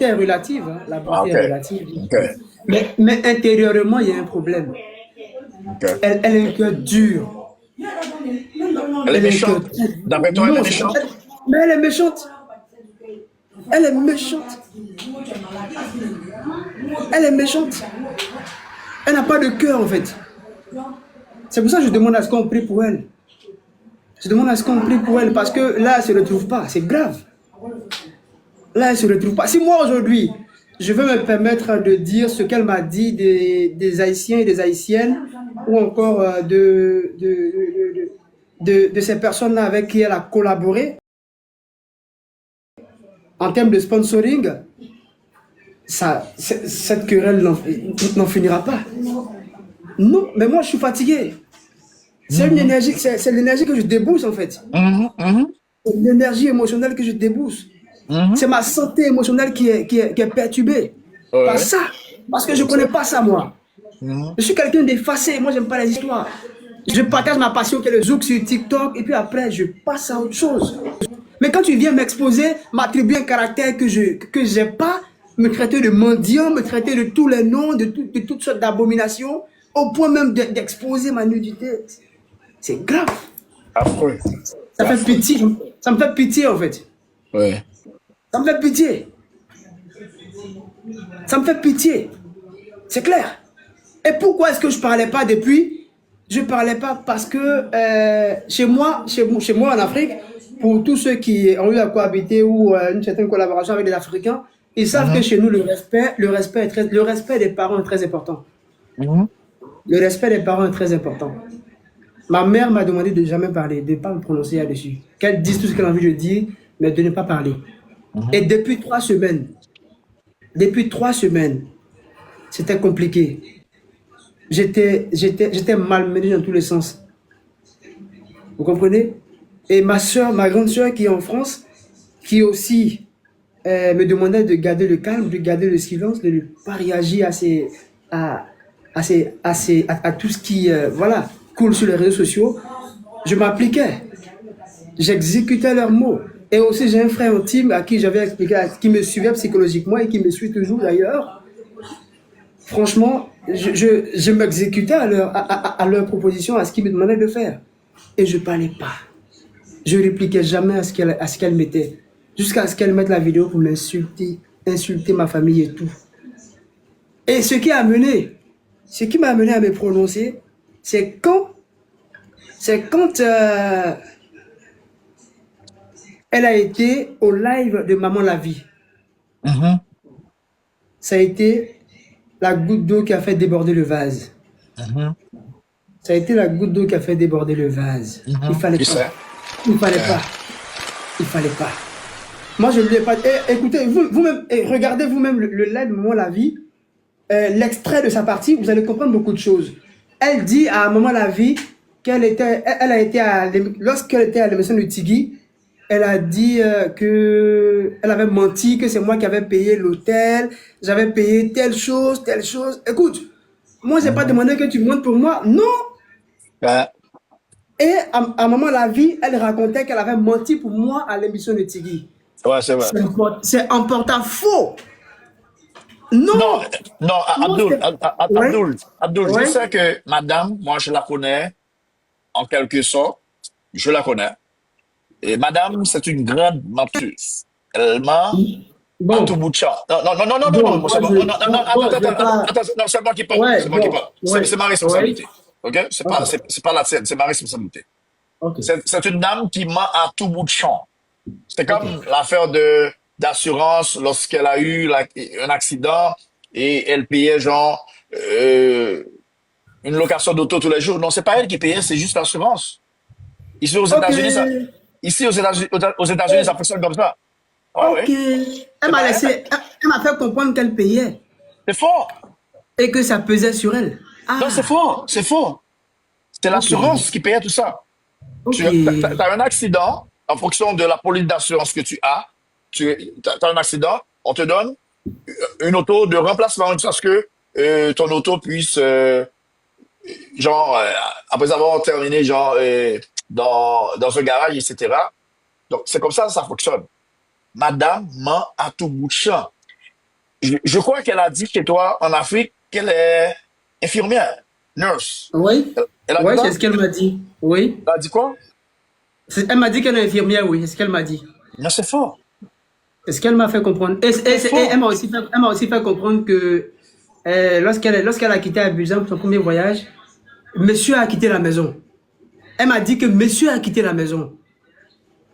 est relative, hein, la Ah, beauté ok. est relative. Ok. Mais intérieurement, il y a un problème. Ok. Elle a un cœur dur. Elle est Elle a un cœur méchante. très D'après toi, elle est non, méchante. mais elle est méchante. Elle est méchante. Elle est méchante. Elle n'a pas de cœur, en fait. C'est pour ça que je demande à ce qu'on prie pour elle. Je demande à ce qu'on prie pour elle parce que là, elle ne se retrouve pas. C'est grave. Là, elle ne se retrouve pas. Si moi, aujourd'hui, je veux me permettre de dire ce qu'elle m'a dit des Haïtiens et des Haïtiennes ou encore de ces personnes-là avec qui elle a collaboré en termes de sponsoring, cette querelle n'en finira pas. Non, mais moi, je suis fatigué. C'est une énergie, c'est l'énergie que je débousse en fait. C'est l'énergie émotionnelle que je débousse. C'est ma santé émotionnelle qui est perturbée par Ouais. ça. Parce que je ne connais pas ça, moi. Je suis quelqu'un d'effacé. Moi, j'aime pas les histoires. Je partage ma passion qui est le zouk sur TikTok et puis après, je passe à autre chose. Mais quand tu viens m'exposer, m'attribuer un caractère que j'ai pas, me traiter de mendiant, me traiter de tous les noms, de toutes sortes d'abominations, au point même d'exposer ma nudité, c'est grave. Affreux. Ça fait pitié. Ça me fait pitié en fait. Ouais. Ça me fait pitié. Ça me fait pitié. C'est clair. Et pourquoi est-ce que je parlais pas depuis? Je parlais pas parce que chez moi en Afrique, pour tous ceux qui ont eu à cohabiter ou une certaine collaboration avec des Africains, ils savent que chez nous le respect des parents est très important. Le respect des parents est très important. Ma mère m'a demandé de jamais parler, de ne pas me prononcer là-dessus. Qu'elle dise tout ce qu'elle a envie de dire, mais de ne pas parler. Et depuis 3 semaines, c'était compliqué. J'étais malmené dans tous les sens. Vous comprenez? Et ma grande soeur qui est en France, qui aussi me demandait de garder le calme, de garder le silence, de ne pas réagir à tout ce qui voilà, coule sur les réseaux sociaux. Je m'appliquais. J'exécutais leurs mots. Et aussi, j'ai un frère intime à qui j'avais expliqué, qui me suivait psychologiquement et qui me suit toujours d'ailleurs. Franchement, je m'exécutais à leur proposition, à ce qu'ils me demandaient de faire. Et je ne parlais pas. Je ne répliquais jamais à ce qu'elle mettait. Jusqu'à ce qu'elle mette la vidéo pour m'insulter, insulter ma famille et tout. Et ce qui m'a amené à me prononcer, c'est quand elle a été au live de Maman la Vie. Ça a été la goutte d'eau qui a fait déborder le vase. Ça a été la goutte d'eau qui a fait déborder le vase. Il fallait pas. Il fallait pas. Il fallait pas. Moi, je ne l'ai pas. Écoutez, vous-même, regardez vous-même le live de Maman la Vie, l'extrait de sa partie, vous allez comprendre beaucoup de choses. Elle dit à Maman la Vie lorsqu'elle était à l'émission de Tigui, elle a dit qu'elle avait menti, que c'est moi qui avais payé l'hôtel, j'avais payé telle chose. Écoute, moi, je n'ai pas demandé que tu montes pour moi. Non. Et à Maman la Vie, elle racontait qu'elle avait menti pour moi à l'émission de Tigui. Ouais, c'est vrai. C'est en porte-à-faux. Non. Non, Abdul, Ouais. je sais que madame, moi, je la connais, en quelque sorte, je la connais. Et madame, c'est une grande menteuse. Elle ment à tout bout de champ. Non, c'est bon. Non, attends, non, c'est moi qui parle. Ouais, C'est moi qui parle. ouais, C'est ma responsabilité. ouais. OK? C'est pas la tienne, c'est ma responsabilité. Ok. C'est une dame qui ment à tout bout de champ. C'est comme Ok. l'affaire d'assurance lorsqu'elle a eu un accident et elle payait genre une location d'auto tous les jours. Non, c'est pas elle qui payait, c'est juste l'assurance. Ici aux Ok. États-Unis, ça fonctionne comme ça. Ouais, Ok. ouais. Elle C'est m'a pas elle. laissé, elle m'a fait comprendre qu'elle payait C'est fort. et que ça pesait sur elle. Non, c'est Ah, fort. C'est fort. C'est ok. l'assurance qui payait tout ça. Ok. Tu as un accident, en fonction de la police d'assurance que tu as, tu as un accident, on te donne une auto de remplacement jusqu'à ce que ton auto puisse, genre, après avoir terminé, genre, dans un garage, etc. Donc, c'est comme ça fonctionne. Madame ment à tout bout de champ. Je crois qu'elle a dit chez toi, en Afrique, qu'elle est infirmière, nurse. Oui. Elle a dit Oui, c'est ça? ce qu'elle m'a dit. Oui. Elle a dit quoi? Elle m'a dit qu'elle est infirmière, oui. C'est ce qu'elle m'a dit. Non, c'est fort. C'est ce qu'elle m'a fait comprendre. C'est Et fort. elle m'a aussi fait comprendre que lorsqu'elle a quitté Abidjan pour son premier voyage, monsieur a quitté la maison. Elle m'a dit que monsieur a quitté la maison.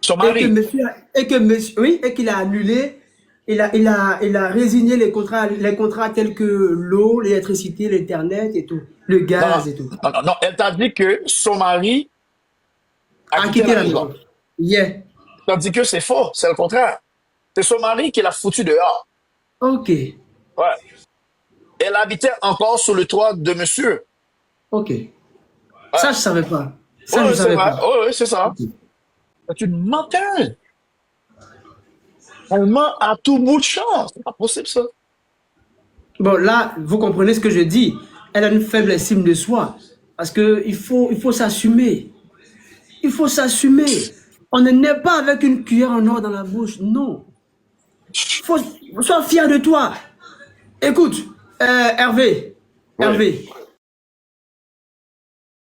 Son Et mari. que monsieur, oui, et qu'il a annulé, il a résigné les contrats tels que l'eau, l'électricité, l'internet et tout, le Non, non, gaz et tout. non, non, non. Elle t'a dit que son mari a A quitté quitté la la maison. maison. Yeah. Tandis que c'est faux, c'est le contraire. C'est son mari qui l'a foutu dehors. Ok. Ouais. Elle habitait encore sur le toit de monsieur. Ok. Ouais. Ça, je savais pas. Ça, Ouais, je ouais, c'est savais vrai. pas. Ouais, ouais, c'est ça. Ok. C'est une menteuse. Elle ment à tout bout de champ. C'est pas possible, ça. Bon, là, vous comprenez ce que je dis. Elle a une faible estime de soi. Parce que il faut s'assumer. Il faut s'assumer. On ne naît pas avec une cuillère en or dans la bouche. Non. Sois fier de toi. Écoute, Hervé. Oui. Hervé,